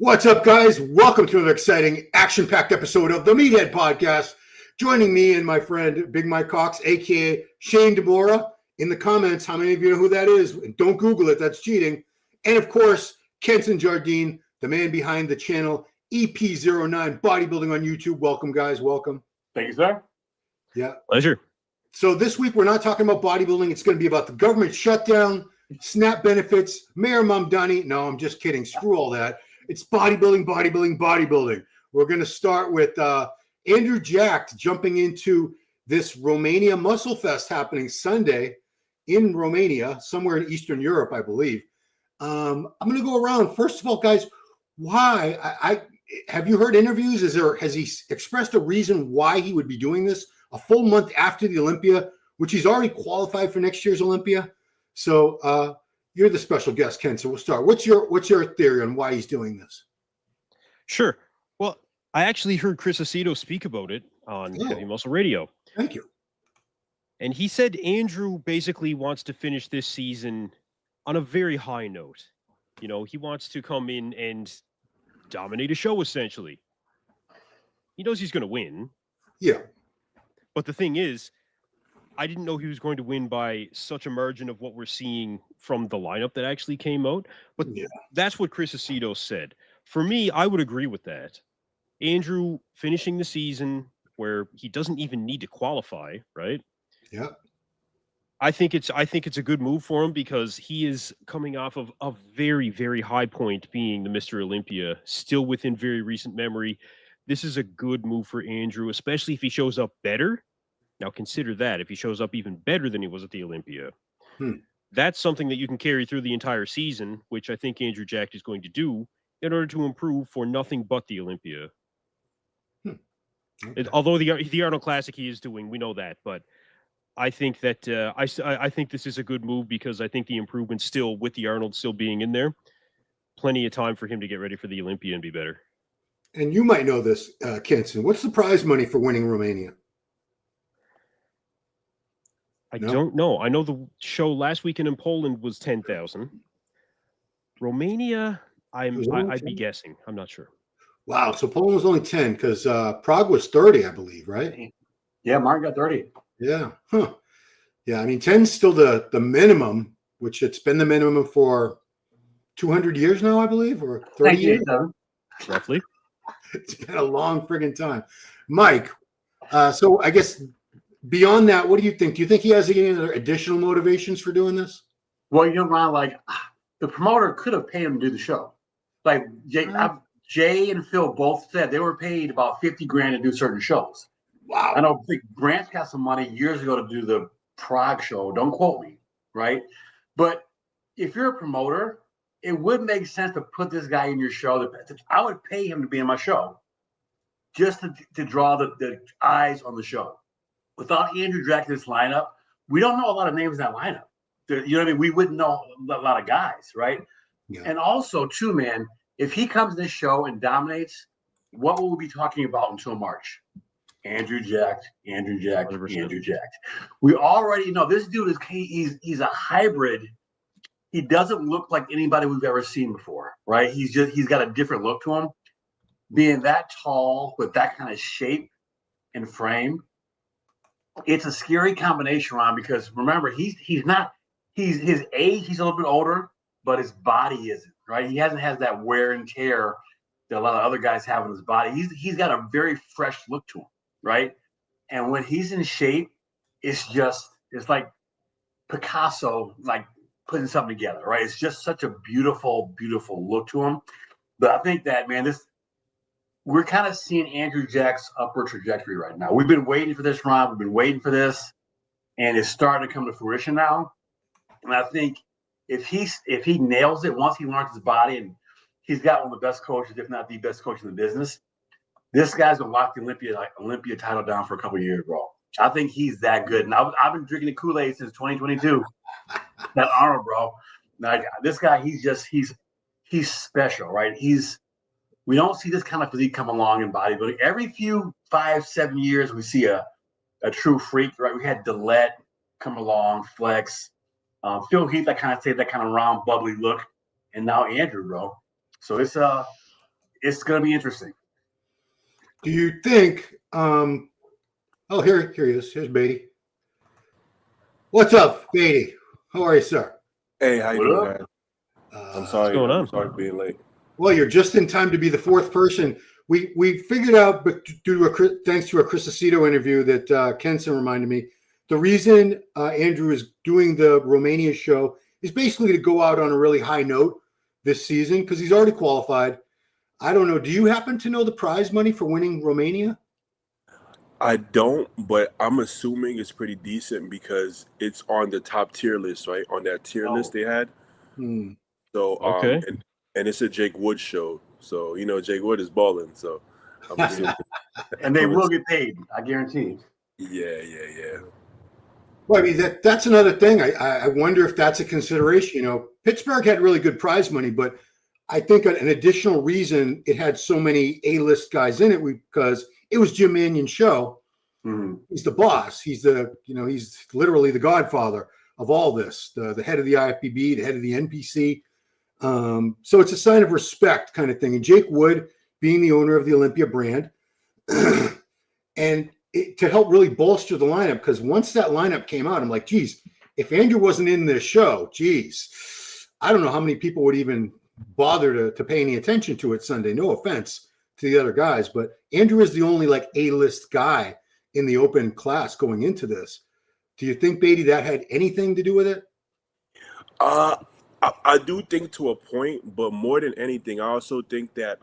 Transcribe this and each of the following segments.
What's up, guys? Welcome to an exciting, action-packed episode of the Meathead Podcast. Joining me and my friend, Big Mike Cox, a.k.a. Shane DeMora. In the comments, how many of you know who that is? Don't Google it. That's cheating. And, of course, Kensen Jardine, the man behind the channel EPzeronine Bodybuilding on YouTube. Welcome, guys. Welcome. Thank you, sir. Yeah. Pleasure. So this week, we're not talking about bodybuilding. It's going to be about the government shutdown, SNAP benefits, Mayor Mamdani. No, I'm just kidding. Screw all that. It's bodybuilding. We're going to start with Andrew Jacked jumping into this Romania Muscle Fest happening Sunday in Romania, somewhere in Eastern Europe, I believe. I'm going to go around. First of all, guys, why? I have you heard interviews? Has he expressed a reason why he would be doing this a full month after the Olympia, which he's already qualified for next year's Olympia? So you're the special guest, Ken. So we'll start. What's your theory on why he's doing this? Sure. Well, I actually heard Chris Aceto speak about it on Heavy Muscle Radio. Thank you. And he said Andrew basically wants to finish this season on a very high note. You know, he wants to come in and dominate a show, essentially. He knows he's going to win. Yeah. But the thing is, I didn't know he was going to win by such a margin of what we're seeing from the lineup that actually came out. But that's what Chris Aceto said. For me, I would agree with that. Andrew finishing the season where he doesn't even need to qualify, right? Yeah. I think it's a good move for him because he is coming off of a very, very high point being the Mr. Olympia, still within very recent memory. This is a good move for Andrew, especially if he shows up better. Now consider that if he shows up even better than he was at the Olympia, that's something that you can carry through the entire season, which I think Andrew Jacked is going to do in order to improve for nothing but the Olympia. Okay. Although the Arnold Classic he is doing, we know that, but I think that I think this is a good move because I think the improvement still with the Arnold still being in there, plenty of time for him to get ready for the Olympia and be better. And you might know this, Kensen. What's the prize money for winning Romania? I don't know. I know the show last weekend in Poland was 10,000. Romania, I'd be guessing. I'm not sure. Wow. So Poland was only 10 because Prague was 30, I believe, right? Yeah, Mark got 30. Yeah. Huh. Yeah. I mean, 10 is still the minimum, which it's been the minimum for 200 years now, I believe, or 30 years. Roughly. It's been a long friggin' time. Mike, so I guess beyond that, what do you think? Do you think he has any other additional motivations for doing this? Well, you know, Ron, like the promoter could have paid him to do the show. Like Jay and Phil both said they were paid about $50,000 to do certain shows. Wow. I know Big Grant got some money years ago to do the Prague show. Don't quote me, right? But if you're a promoter, it would make sense to put this guy in your show. I would pay him to be in my show just to draw the eyes on the show. Without Andrew Jacked in this lineup, we don't know a lot of names in that lineup. You know what I mean? We wouldn't know a lot of guys, right? Yeah. And also, too, man, if he comes in this show and dominates, what will we be talking about until March? Andrew Jacked. 100%. We already know this dude he's a hybrid. He doesn't look like anybody we've ever seen before, right? He's got a different look to him. Being that tall with that kind of shape and frame, it's a scary combination, Ron, because remember, he's his age, he's a little bit older, but his body isn't, right? He hasn't had that wear and tear that a lot of other guys have in his body. He's got a very fresh look to him, right? And when he's in shape, it's like Picasso, like putting something together, right? It's just such a beautiful, beautiful look to him. But I think that, man, we're kind of seeing Andrew Jack's upward trajectory right now. We've been waiting for this, Ron. We've been waiting for this, and it's starting to come to fruition now. And I think if he nails it once he learns his body, and he's got one of the best coaches, if not the best coach in the business, this guy's gonna lock the Olympia title down for a couple of years, bro. I think he's that good. And I've been drinking the Kool-Aid since 2022. That Arnold, bro. Like, this guy, he's special, right? We don't see this kind of physique come along in bodybuilding. Every few 5-7 years, we see a true freak, right? We had Dillette come along, Flex, Phil Heath, that kind of round, bubbly look, and now Andrew, bro. So it's It's going to be interesting. Do you think? Oh, here he is. Here's Badi. What's up, Badi? How are you, sir? Hey, how you doing, guys? I'm sorry. going on? I'm sorry for being late. Well, you're just in time to be the fourth person. We figured out, but thanks to a Chris Aceto interview that Kensen reminded me, the reason Andrew is doing the Romania show is basically to go out on a really high note this season because he's already qualified. I don't know. Do you happen to know the prize money for winning Romania? I don't, but I'm assuming it's pretty decent because it's on the top tier list, right? On that tier list they had. So, Okay. and it's a Jake Wood show. So, Jake Wood is balling. So, I'm assuming. And they will get paid, I guarantee. Yeah. Well, I mean, that's another thing. I wonder if that's a consideration. Pittsburgh had really good prize money, but I think an additional reason it had so many A-list guys in it because it was Jim Mannion's show. Mm-hmm. He's the boss. He's he's literally the godfather of all this, the head of the IFBB, the head of the NPC. So it's a sign of respect kind of thing. And Jake Wood being the owner of the Olympia brand and to help really bolster the lineup, because once that lineup came out, I'm like, geez, if Andrew wasn't in this show, geez, I don't know how many people would even bother to pay any attention to it Sunday. No offense to the other guys, but Andrew is the only A-list guy in the open class going into this. Do you think, Badi, that had anything to do with it? I do think to a point, but more than anything, I also think that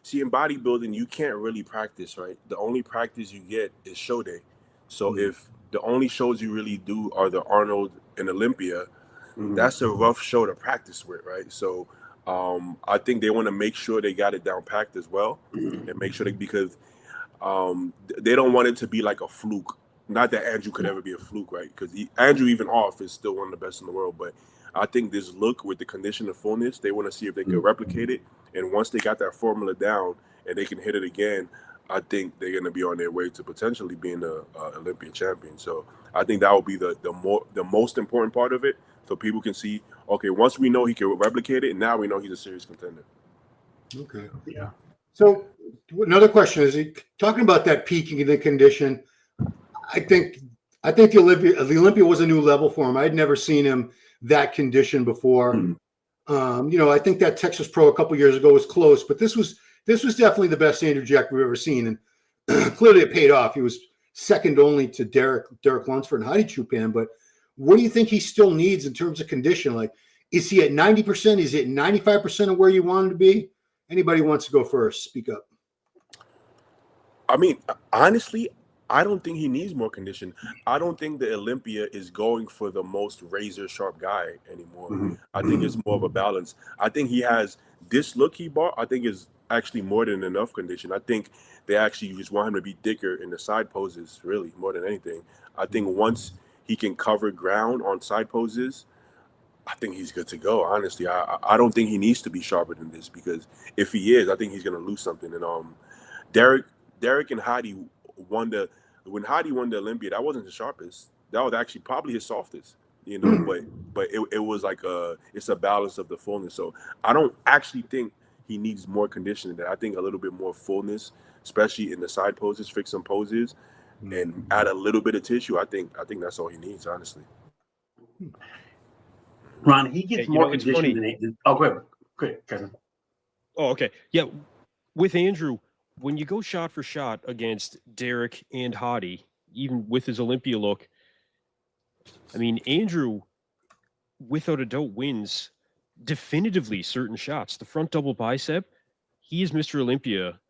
see, in bodybuilding, you can't really practice, right? The only practice you get is show day. So if the only shows you really do are the Arnold and Olympia, that's a rough show to practice with, right? So I think they want to make sure they got it down packed as well, and make sure because they don't want it to be like a fluke. Not that Andrew could ever be a fluke, right? Because Andrew, even off, is still one of the best in the world. But I think this look with the condition of fullness, they want to see if they can replicate it. And once they got that formula down and they can hit it again, I think they're going to be on their way to potentially being the Olympia champion. So I think that will be the most important part of it. So people can see, okay, once we know he can replicate it, now we know he's a serious contender. Okay. Yeah. So another question is, talking about that peaking in the condition, I think the Olympia was a new level for him. I'd never seen him that conditioned before. I think that Texas Pro a couple years ago was close, but this was definitely the best Andrew Jack we've ever seen, and clearly it paid off. He was second only to Derek Lunsford and Heidi Chupan. But what do you think he still needs in terms of condition? Like, is he at 90%? Is it 95% of where you want him to be? Anybody wants to go first? Speak up. I mean, honestly, I don't think he needs more condition. I don't think the Olympia is going for the most razor sharp guy anymore. I think it's more of a balance. I think he has this look he bought, I think is actually more than enough condition. I think they actually just want him to be thicker in the side poses, really, more than anything. I think once he can cover ground on side poses, I think he's good to go. Honestly, I don't think he needs to be sharper than this, because if he is, I think he's going to lose something. And Derek and Heidi when Heidi won the Olympia, that wasn't his sharpest. That was actually probably his softest, but it was like it's a balance of the fullness. So I don't actually think he needs more conditioning. I think a little bit more fullness, especially in the side poses, fix some poses, and add a little bit of tissue. I think that's all he needs, honestly. Ron, he gets more conditioning than go ahead, Kevin. Oh, okay. Yeah, with Andrew, when you go shot for shot against Derek and Hadi, even with his Olympia look, I mean, Andrew, without a doubt, wins definitively certain shots. The front double bicep, he is Mr. Olympia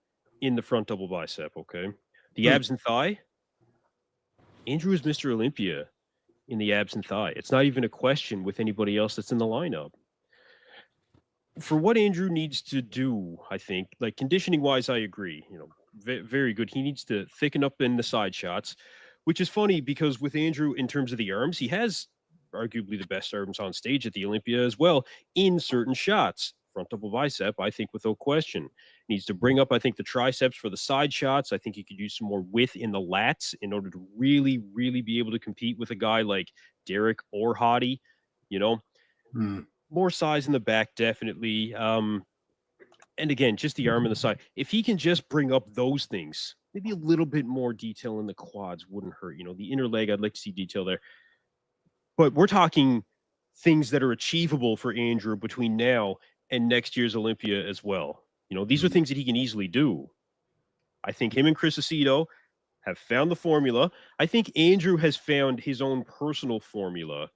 in the front double bicep, okay? The abs and thigh, Andrew is Mr. Olympia in the abs and thigh. It's not even a question with anybody else that's in the lineup. For what Andrew needs to do, I think, like conditioning wise, I agree. Very good. He needs to thicken up in the side shots, which is funny because with Andrew, in terms of the arms, he has arguably the best arms on stage at the Olympia as well in certain shots. Front double bicep, I think, without question. Needs to bring up, I think, the triceps for the side shots. I think he could use some more width in the lats in order to really, really be able to compete with a guy like Derek or Hadi, More size in the back, definitely. And again, just the arm and the side. If he can just bring up those things, maybe a little bit more detail in the quads wouldn't hurt. The inner leg, I'd like to see detail there. But we're talking things that are achievable for Andrew between now and next year's Olympia as well. These are things that he can easily do. I think him and Chris Aceto have found the formula. I think Andrew has found his own personal formula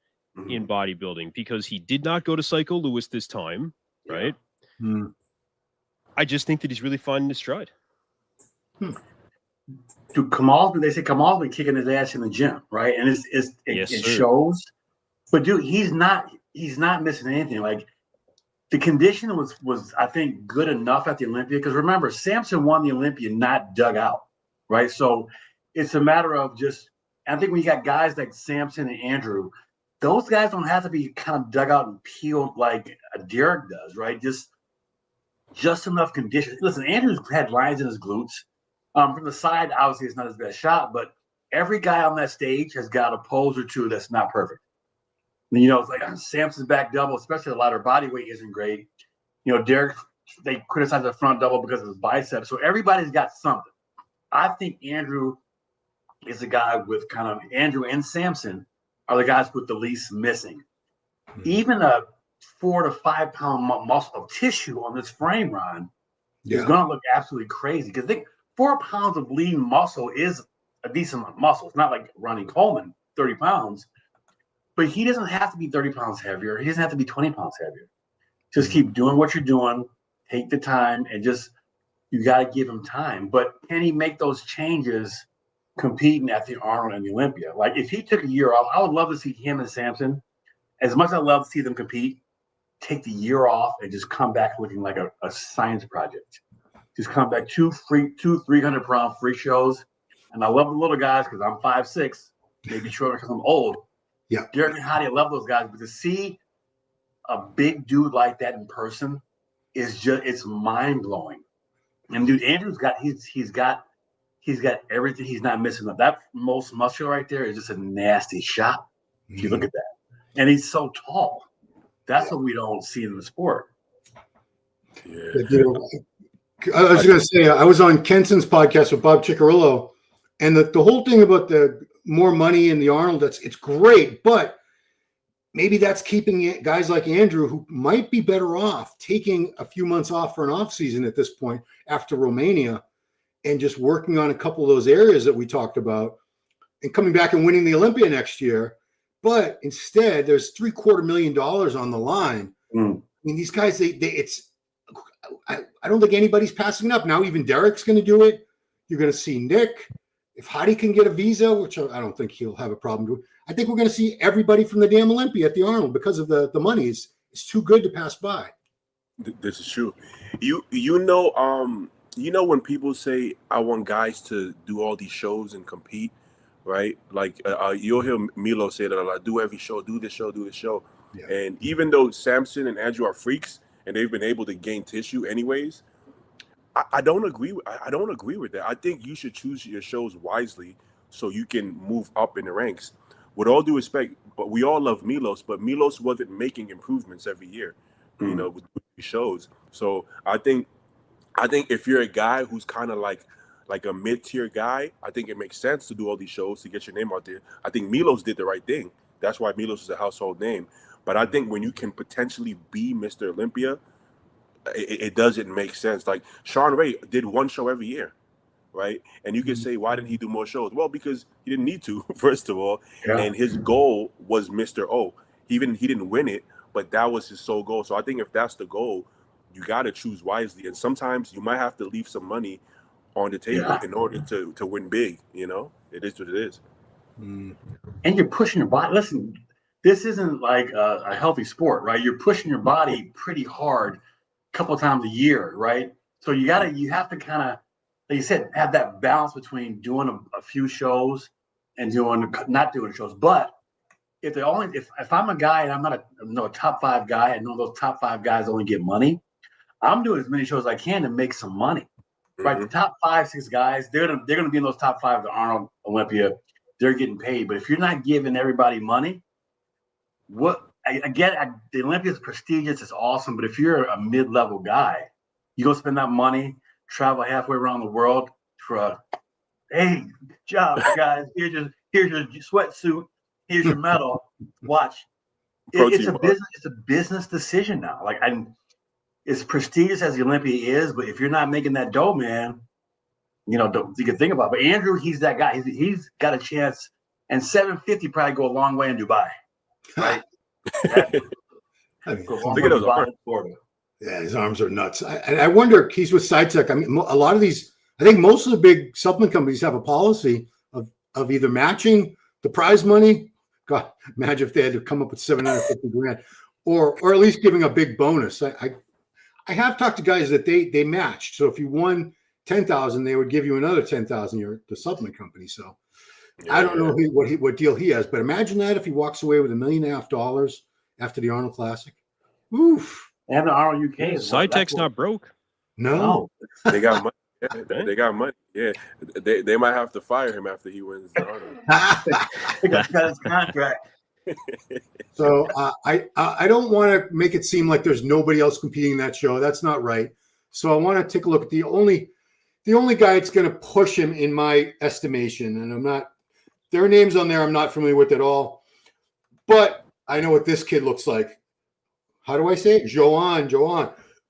in bodybuilding because he did not go to Psycho Lewis this time, right? Mm. I just think that he's really finding his stride. Dude, they say Kamal's been kicking his ass in the gym, right? And it shows. But dude, he's not missing anything. Like the condition was I think good enough at the Olympia because remember Samson won the Olympia not dug out, right? So it's a matter of just. I think when you got guys like Samson and Andrew, those guys don't have to be kind of dug out and peeled like a Derek does, right? Just enough condition. Listen, Andrew's had lines in his glutes. From the side, obviously, it's not his best shot, but every guy on that stage has got a pose or two that's not perfect. It's like Samson's back double, especially the lighter body weight, isn't great. Derek, they criticize the front double because of his biceps. So everybody's got something. I think Andrew is the guy with Andrew and Samson are the guys with the least missing. Even a 4 to 5 pound muscle of tissue on this frame, Ron, is going to look absolutely crazy. Because 4 pounds of lean muscle is a decent amount of muscle. It's not like Ronnie Coleman, 30 pounds. But he doesn't have to be 30 pounds heavier. He doesn't have to be 20 pounds heavier. Just keep doing what you're doing. Take the time and you got to give him time. But can he make those changes competing at the Arnold and the Olympia? Like if he took a year off, I would love to see him and Samson. As much as I love to see them compete, take the year off and just come back looking like a science project. Just come back 2 300-pound free shows. And I love the little guys because I'm 5'6", maybe shorter because I'm old. Yeah. Derek and Hadi, I love those guys. But to see a big dude like that in person it's mind blowing. And dude, Andrew's got he's got everything. He's not missing up. That most muscle right there is just a nasty shot. If you look at that. And he's so tall. That's what we don't see in the sport. Yeah. I was going to say, I was on Kensen's podcast with Bob Ciccarello, and the whole thing about the more money in the Arnold, it's great, but maybe that's keeping guys like Andrew, who might be better off taking a few months off for an off season at this point after Romania and just working on a couple of those areas that we talked about and coming back and winning the Olympia next year. But instead, there's $750,000 on the line. I mean, these guys, I don't think anybody's passing it up. Now even Derek's going to do it. You're going to see Nick. If Hadi can get a visa, which I don't think he'll have a problem doing, I think we're going to see everybody from the damn Olympia at the Arnold because of the money. It's too good to pass by. This is true. You know when people say I want guys to do all these shows and compete, right? Like you'll hear Milo say that a lot. Do every show, do this show, do this show. Yeah. And even though Samson and Andrew are freaks and they've been able to gain tissue anyways, I don't agree. I don't agree with that. I think you should choose your shows wisely so you can move up in the ranks. With all due respect, but we all love Milos, but Milos wasn't making improvements every year, with these shows. So I think if you're a guy who's kind of like a mid-tier guy, I think it makes sense to do all these shows to get your name out there. I think Milos did the right thing. That's why Milos is a household name. But I think when you can potentially be Mr. Olympia, it doesn't make sense. Like Sean Ray did one show every year, right? And you could say, why didn't he do more shows? Well, because he didn't need to, first of all. Yeah. And his goal was Mr. O. He didn't win it, but that was his sole goal. So I think if that's the goal, you got to choose wisely. And sometimes you might have to leave some money on the table in order to win big. It is what it is. And you're pushing your body. Listen, this isn't like a healthy sport, right? You're pushing your body pretty hard a couple of times a year, right? So you have to kind of, like you said, have that balance between doing a few shows and not doing shows. But if I'm a guy and I'm not a top 5 guy, I know those top 5 guys only get money. I'm doing as many shows as I can to make some money. Right, the top 5, 6 guys, they're gonna be in those top 5 the Arnold, Olympia. They're getting paid, but if you're not giving everybody money, the Olympia is prestigious, it's awesome. But if you're a mid-level guy, You go spend that money, travel halfway around the world for a, hey, good job, guys. Here's your sweatsuit. Here's your medal. Watch. It's a business. It's a business decision now. Like, as prestigious as the Olympia is, but if you're not making that dough, man, you can think about it. But Andrew, he's that guy. He's got a chance, and 750 probably go a long way in Dubai, right? I mean, look at those arms. Yeah, his arms are nuts. I wonder, he's with SciTech. I mean, a lot of these, I think most of the big supplement companies have a policy of either matching the prize money. God, imagine if they had to come up with $750,000, or at least giving a big bonus. I have talked to guys that they matched. So if you won 10,000, they would give you another 10,000. You're the supplement company. So I don't know what deal he has, but imagine that if he walks away with $1.5 million after the Arnold Classic. Oof. And the Arnold UK is SciTech's not broke. No. They got money. Yeah, they got money. Yeah, they might have to fire him after he wins the Arnold. He got his contract. So I don't want to make it seem like there's nobody else competing in that show. That's not right. So I want to take a look at the only guy that's going to push him in my estimation, and there are names on there I'm not familiar with at all, but I know what this kid looks like. How do I say it? Joan.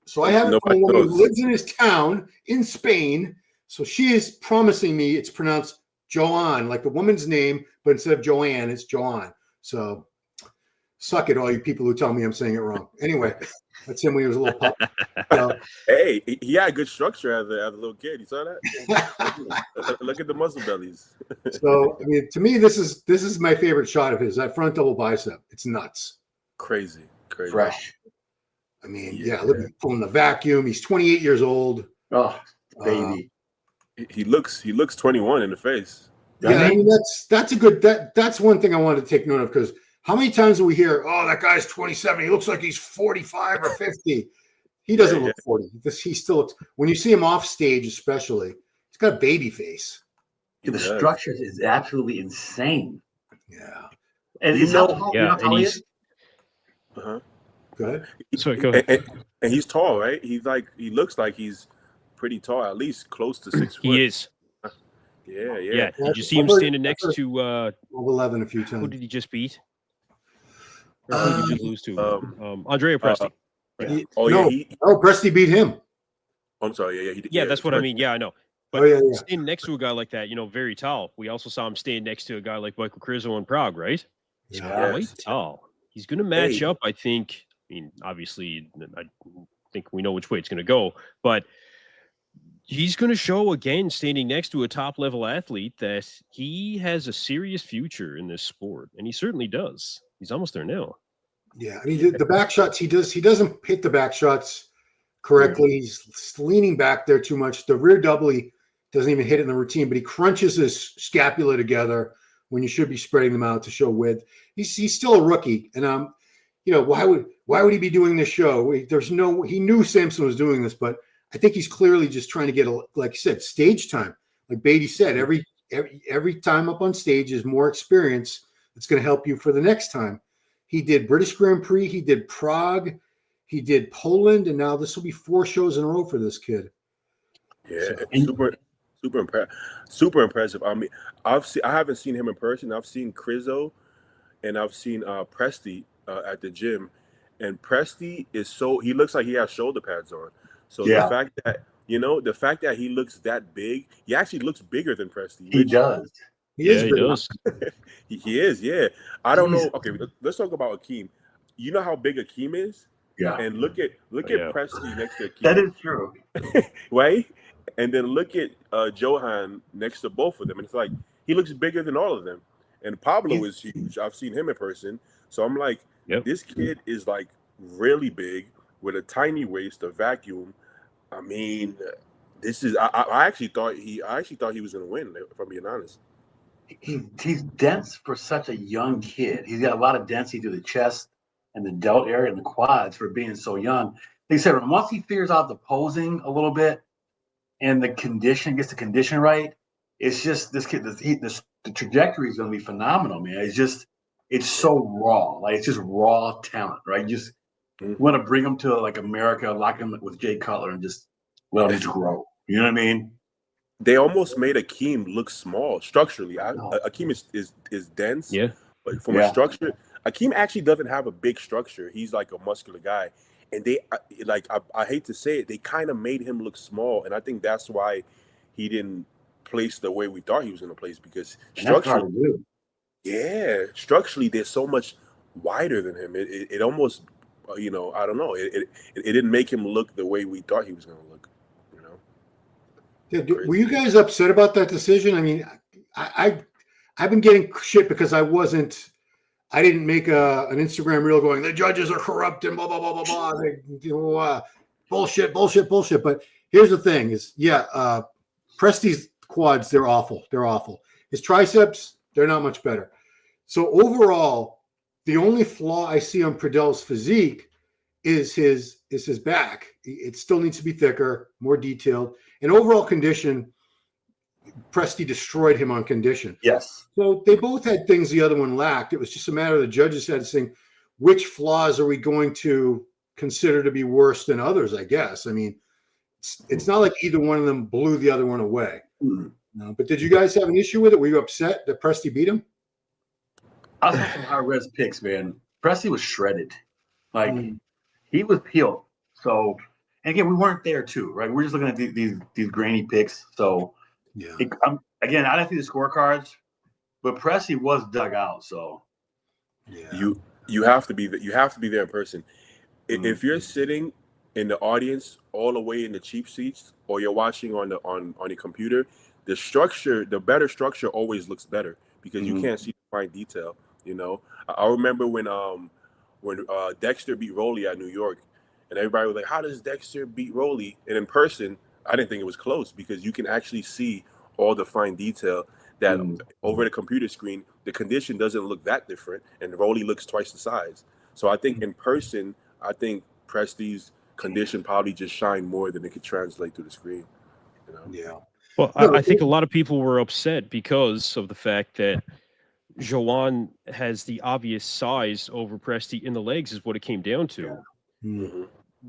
So I have a woman who lives in his town in Spain. So she is promising me it's pronounced Joan, like the woman's name, but instead of Joanne, it's Joan. So suck it, all you people who tell me I'm saying it wrong. Anyway, that's him when he was a little pup. So, hey, he had good structure as a little kid. You saw that? Look at the muscle bellies. So I mean, to me, this is my favorite shot of his. That front double bicep. It's nuts. Crazy. Fresh. I mean, yeah, look at him pulling the vacuum. He's 28 years old. Oh, baby. He looks 21 in the face. Yeah, I mean that's one thing I wanted to take note of, because how many times do we hear, oh, that guy's 27, he looks like he's 45 or 50. He doesn't look 40. He still looks, when you see him off stage especially, he's got a baby face. The structure is absolutely insane. Yeah. And he's how he is? Uh-huh. Go ahead. Sorry, go ahead. And he's tall, right? He looks like he's pretty tall, at least close to 6 foot. He is. Yeah. Did you see him standing next to 11 a few times? who did he just beat? Or who did you lose to? Andrea Presti. Presti beat him. I'm sorry. Yeah, he did. Yeah, that's what I mean. Yeah, I know. But standing next to a guy like that, very tall. We also saw him standing next to a guy like Michael Krizo in Prague, right? He's quite tall. He's going to match up, I think. I mean, obviously, I think we know which way it's going to go, but he's going to show again, standing next to a top-level athlete, that he has a serious future in this sport, and he certainly does. He's almost there now. Yeah, I mean, the back shots he doesn't hit the back shots correctly. He's leaning back there too much. The rear double, he doesn't even hit it in the routine, but he crunches his scapula together when you should be spreading them out to show width. He's still a rookie, and why would he be doing this show? He knew Samson was doing this, but I think he's clearly just trying to get, like you said, stage time. Like Badi said, every time up on stage is more experience that's going to help you for the next time. He did British Grand Prix, he did Prague, he did Poland, and now this will be 4 shows in a row for this kid. Yeah, super impressive. I mean, I haven't seen him in person. I've seen Krizo, and I've seen Presti at the gym, and Presti he looks like he has shoulder pads on. So the fact that he looks that big, he actually looks bigger than Presti. He does. He does. He is. Yeah. I don't know. Okay, let's talk about Akeem. You know how big Akeem is? Yeah. And look at Presti next to Akeem. That is true. Right? And then look at Johan next to both of them. And it's like, he looks bigger than all of them. And Pablo is huge. I've seen him in person. So I'm like, this kid is like really big with a tiny waist, a vacuum. I mean, this is. I actually thought he was going to win, if I'm being honest. He's dense for such a young kid. He's got a lot of density to the chest and the delt area and the quads for being so young. They said once he figures out the posing a little bit and gets the condition right, it's just this kid. The trajectory is going to be phenomenal, man. It's so raw. Like, it's just raw talent, right? You just want to bring him to like America, lock him with Jay Cutler, and just Well, he's grow. You know what I mean? They almost made Akeem look small structurally. Akeem is dense, Yeah. but from a structure, Akeem actually doesn't have a big structure. He's like a muscular guy, and I hate to say it, they kind of made him look small, and I think that's why he didn't place the way we thought he was going to place, because structurally, structurally they're so much wider than him. It almost, I don't know. It didn't make him look the way we thought he was going to look. Were you guys upset about that decision? I mean, I've been getting shit because I didn't make an Instagram reel going, the judges are corrupt and blah, blah, blah, blah, blah. Bullshit. But here's the thing is, Presti's quads, they're awful. His triceps, they're not much better. So overall, the only flaw I see on Pradell's physique is his back. It still needs to be thicker, more detailed. And overall condition, Presti destroyed him on condition. Yes. So they both had things the other one lacked. It was just a matter of the judges had to say, which flaws are we going to consider to be worse than others, I guess. I mean, it's not like either one of them blew the other one away. No, but did you guys have an issue with it? Were you upset that Presti beat him? I saw some high-res picks, man. Presti was shredded. Like, he was peeled. So, and again, we weren't there too, right? We're just looking at these grainy picks. So, again, I didn't see the scorecards, but Presti was dug out. So, you have to be there in person. If you're sitting in the audience all the way in the cheap seats, or you're watching on the computer, the better structure always looks better, because you can't see the fine detail. I remember when Dexter beat Rolly at New York, and everybody was like, how does Dexter beat Rolly? And in person, I didn't think it was close, because you can actually see all the fine detail that over the computer screen, the condition doesn't look that different, and Rolly looks twice the size. So I think in person, Presti's condition probably just shined more than it could translate to the screen. Yeah. Well, I think a lot of people were upset because of the fact that Joanne has the obvious size over Presti in the legs is what it came down to.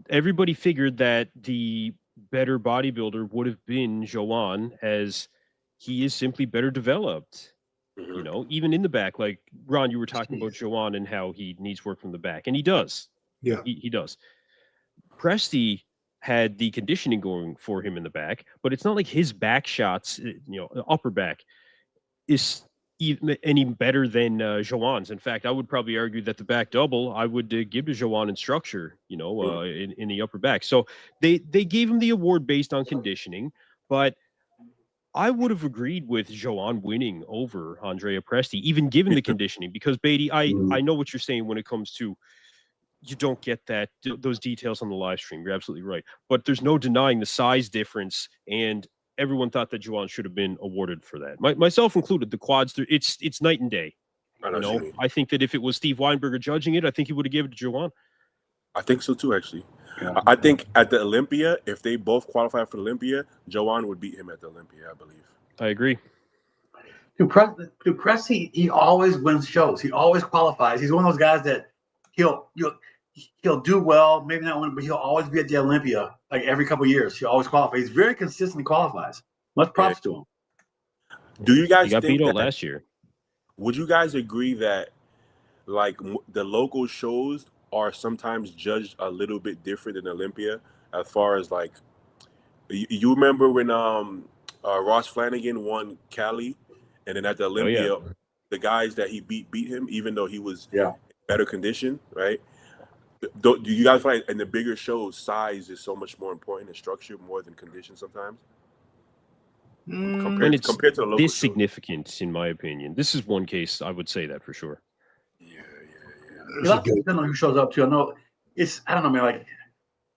Everybody figured that the better bodybuilder would have been Joanne, as he is simply better developed. Even in the back, like Ron, you were talking about Joanne and how he needs work from the back, and he does. Yeah, he does. Presti had the conditioning going for him in the back, but it's not like his back shots, upper back, is even any better than Joanne's. In fact, I would probably argue that the back double I would give to Joanne in structure, in the upper back. So they gave him the award based on conditioning, but I would have agreed with Joanne winning over Andrea Presti, even given the conditioning, because Badi, I know what you're saying when it comes to, you don't get those details on the live stream. You're absolutely right. But there's no denying the size difference, and everyone thought that Joanne should have been awarded for that. Myself included. The quads, it's night and day. I think that if it was Steve Weinberger judging it, I think he would have given it to Joanne. I think so too, actually. Yeah. I think at the Olympia, if they both qualify for the Olympia, Joanne would beat him at the Olympia, I believe. I agree. Presti, he always wins shows. He always qualifies. He's one of those guys that he'll do well, maybe not win, but he'll always be at the Olympia like every couple of years. He always qualifies. He's very consistently qualifies. Much props to him. Do you guys he got think beat out that, last year? Would you guys agree that like the local shows are sometimes judged a little bit different than Olympia, as far as like you remember when Ross Flanagan won Cali, and then at the Olympia, the guys that he beat him, even though he was in better condition, right? Do you guys find in the bigger shows, size is so much more important and structure more than condition sometimes? Compared to the local shows? Significant, in my opinion. This is one case I would say that for sure. A lot of people don't know who shows up too. I know I don't know, man. Like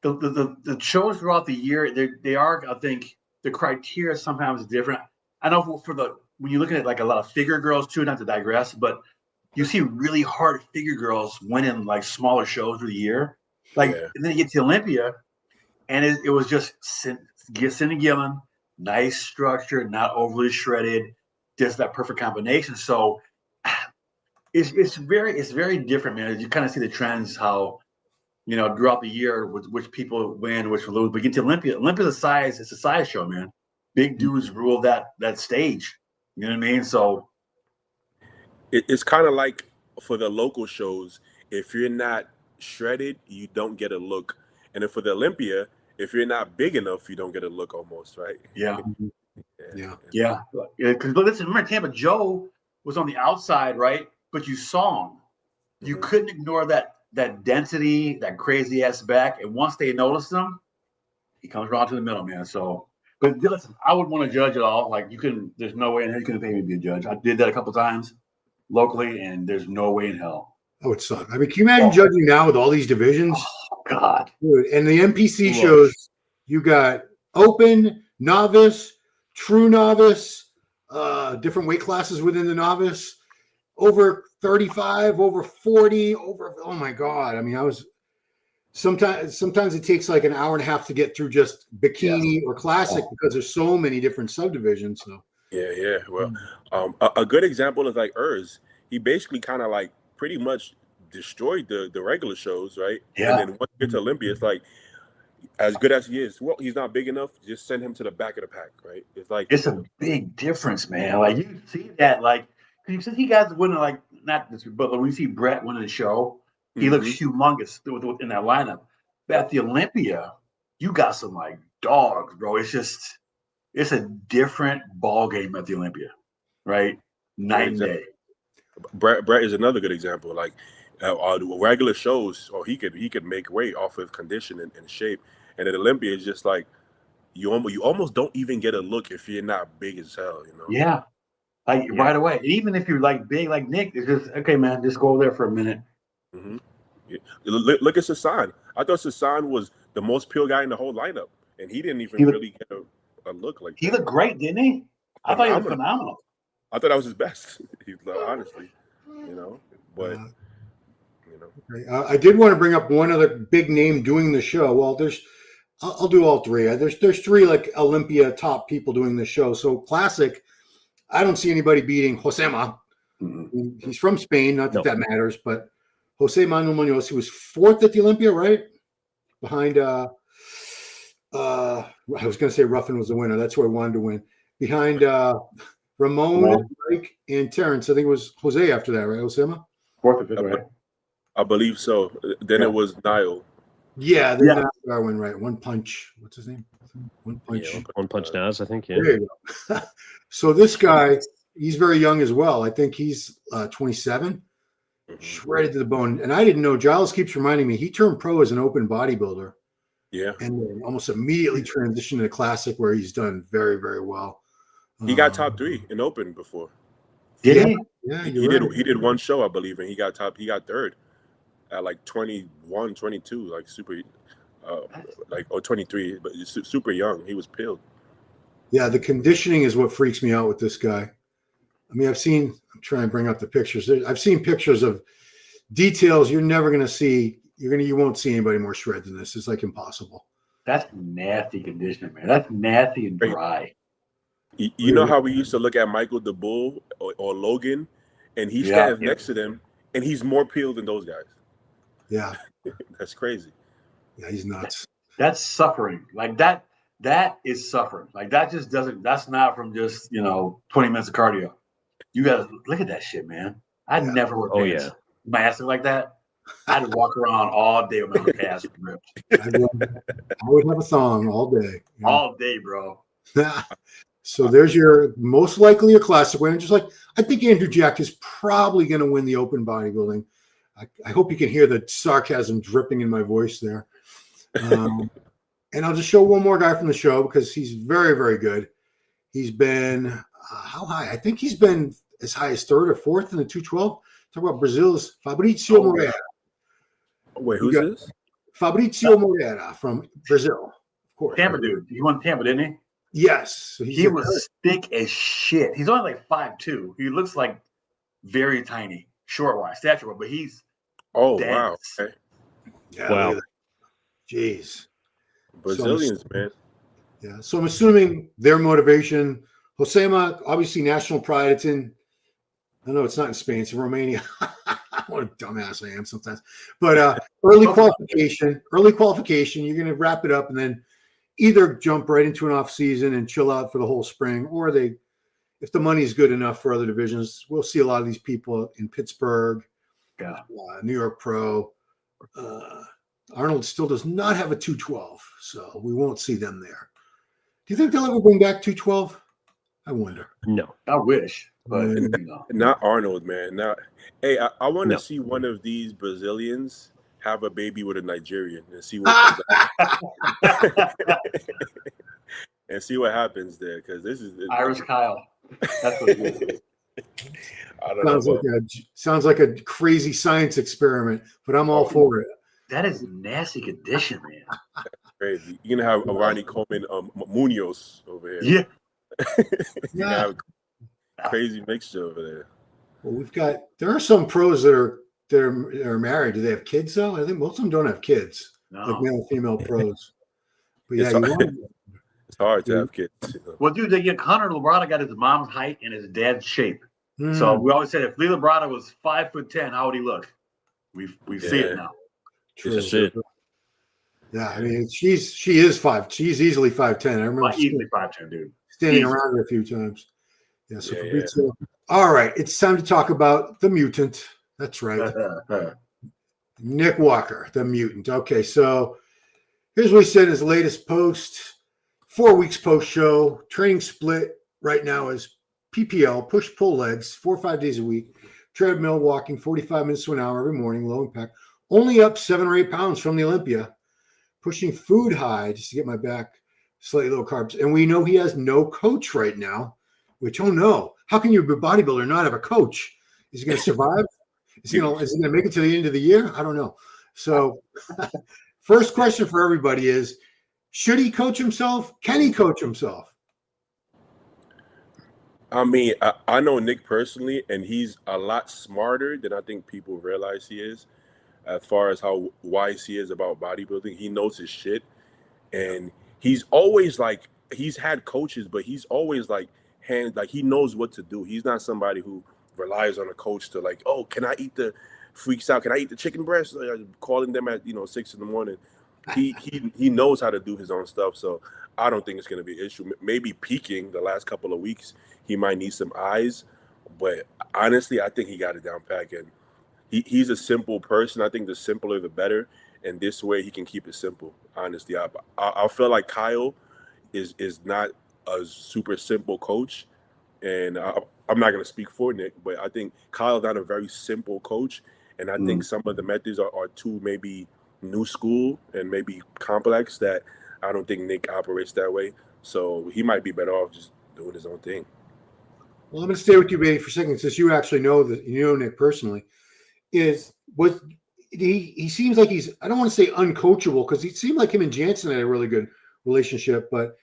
the shows throughout the year, they are. I think the criteria sometimes is different. I know when you're looking at like a lot of figure girls too. Not to digress, but you see really hard figure girls winning like smaller shows through the year. And then you get to Olympia, and it was just Cindy Gillen, nice structure, not overly shredded, just that perfect combination. So. It's very different, man. You kind of see the trends, how throughout the year, which people win, which lose. But get to Olympia. Olympia's it's a size show, man. Big dudes rule that stage. You know what I mean? So it's kind of like for the local shows, if you're not shredded, you don't get a look. And then for the Olympia, if you're not big enough, you don't get a look almost, right? Yeah. Yeah. Because listen, remember Tampa Joe was on the outside, right? But you saw him. You couldn't ignore that density, that crazy ass back. And once they noticed him, he comes around to the middle, man. So, but listen, I would want to judge it all. Like there's no way in hell you couldn't pay me to be a judge. I did that a couple times locally, and there's no way in hell. Oh, it sucks. I mean, can you imagine judging now with all these divisions? Oh, God. Dude, and the NPC shows, you got open, novice, true novice, different weight classes within the novice, over 35, over 40, oh my God. I mean, sometimes it takes like an hour and a half to get through just bikini or classic because there's so many different subdivisions. So yeah. Well, a good example is like Urs. He basically kind of like pretty much destroyed the regular shows, right? Yeah. And then once you get to Olympia, it's like, as good as he is, well, he's not big enough. Just send him to the back of the pack, right? It's a big difference, man. Like you see that, like you see guys winning, like not this, but when you see Brett winning the show, he looks humongous in that lineup. But at the Olympia, you got some like dogs, bro. It's a different ball game at the Olympia, right? Night and day. Brett is another good example. Like regular shows, he could make weight off of condition and shape. And at Olympia, it's just like you almost don't even get a look if you're not big as hell, Yeah, like right away. Even if you're like big, like Nick, it's just okay, man. Just go over there for a minute. Mm-hmm. Yeah. Look at Sasan. I thought Sasan was the most pure guy in the whole lineup, and he didn't even really get a look like that. He looked great, didn't he? I thought he was phenomenal. I thought that was his best. Honestly, but. I did want to bring up one other big name doing the show. Well, I'll do all three. There's three like Olympia top people doing the show. So classic, I don't see anybody beating Josema. He's from Spain, not that matters, but Jose Manuel Munoz, he was fourth at the Olympia, right? Behind I was going to say Ruffin was the winner. That's who I wanted to win. Behind Ramon, Mike, and Terrence. I think it was Jose after that, right, Josema? Fourth or fifth, right? I believe so. Then it was Niall. Yeah, then Darwin, right? One punch. What's his name? One punch. Yeah, one punch Nas, I think. Yeah. There you go. So this guy, he's very young as well. I think he's 27, shredded to the bone. And I didn't know. Giles keeps reminding me he turned pro as an open bodybuilder. Yeah, and then almost immediately transitioned to classic, where he's done very, very well. He got top 3 in open before. Did he? Yeah, he did one show, I believe, and he got third. At like 21, 22, like super, or 23, but super young. He was peeled. Yeah, the conditioning is what freaks me out with this guy. I mean, I'm trying to bring up the pictures. I've seen pictures of details you're never going to see. You won't see anybody more shred than this. It's like impossible. That's nasty conditioning, man. That's nasty and dry. You know how we used to look at Michael the Bull or Logan, and he stands next to them, and he's more peeled than those guys. Yeah. That's crazy. Yeah, he's nuts. That's suffering. Like that is suffering. Like that just that's not from just, 20 minutes of cardio. You gotta look at that shit, man. I'd never wear pants. My ass look like that. I'd walk around all day with my ass ripped. I would have a thong all day. All day, bro. So there's your most likely a classic winner. Just like I think Andrew Jack is probably going to win the open bodybuilding. I hope you can hear the sarcasm dripping in my voice there. And I'll just show one more guy from the show because he's very, very good. He's been how high? I think he's been as high as third or fourth in the 212. Talk about Brazil's Fabrício Moreira. Wait, who's this? Fabrício Moreira from Brazil, of course. Tampa dude. He won Tampa, didn't he? Yes. So he was thick as shit. He's only like 5'2". He looks like very tiny, short-wise, stature, but he's dense. Wow. Okay. Yeah, wow. Jeez. Brazilians, man. Yeah. So I'm assuming their motivation, Josema, obviously national pride. I know it's not in Spain, it's in Romania. What a dumbass I am sometimes. But early qualification, you're going to wrap it up and then either jump right into an off season and chill out for the whole spring, or if the money's good enough for other divisions, we'll see a lot of these people in Pittsburgh, New York Pro. Arnold still does not have a 212, so we won't see them there. Do you think they'll ever bring back 212? I wonder. No. I wish, but not Arnold, man. Hey, I want to see one of these Brazilians have a baby with a Nigerian and see what comes out. And see what happens there, because this is Irish Kyle. That's what it is. I don't know. Sounds like a crazy science experiment, but I'm all for it. That is a nasty condition, man. Crazy. You're gonna have Ronnie Coleman, Munoz over here. Yeah. Have a crazy mixture over there. Well, there are some pros that are married. Do they have kids though? I think most of them don't have kids. No. Like male and female pros. But it's hard to have kids. You know? Well, dude, Conor Labrada got his mom's height and his dad's shape. So we always said if Lee Labrada was 5'10", how would he look? We see it now. True. Yeah, I mean she is 5. She's easily 5'10". I remember easily 5'10", dude. Standing around her a few times. Yeah. So all right, it's time to talk about the mutant. That's right. Nick Walker, the mutant. Okay, so here's what he said in his latest post. 4 weeks post show. Training split right now is PPL, push-pull legs, 4 or 5 days a week. Treadmill, walking 45 minutes to an hour every morning, low impact. Only up 7 or 8 pounds from the Olympia. Pushing food high just to get my back, slightly low carbs. And we know he has no coach right now, which, oh no. How can you be a bodybuilder not have a coach? Is he going to survive? Is he going to make it to the end of the year? I don't know. So first question for everybody is, should he coach himself? Can he coach himself? I mean, I know Nick personally, and he's a lot smarter than I think people realize he is as far as how wise he is about bodybuilding. He knows his shit. And he's always like, he's had coaches, but he's always like, he knows what to do. He's not somebody who relies on a coach to like, oh, can I eat the freaks out? Can I eat the chicken breast? Calling them at 6 a.m. He knows how to do his own stuff. So I don't think it's going to be an issue. Maybe peaking the last couple of weeks, he might need some eyes. But honestly, I think he got it down pat. And he's a simple person. I think the simpler, the better. And this way he can keep it simple. Honestly, I feel like Kyle is not a super simple coach. And I'm not going to speak for Nick, but I think Kyle's not a very simple coach. And I think some of the methods are too maybe new school and maybe complex that I don't think Nick operates that way. So he might be better off just doing his own thing. Well, I'm going to stay with you, Badi, for a second, since you actually know Nick personally. He seems like he's, I don't want to say uncoachable, because he seemed like him and Jansen had a really good relationship. But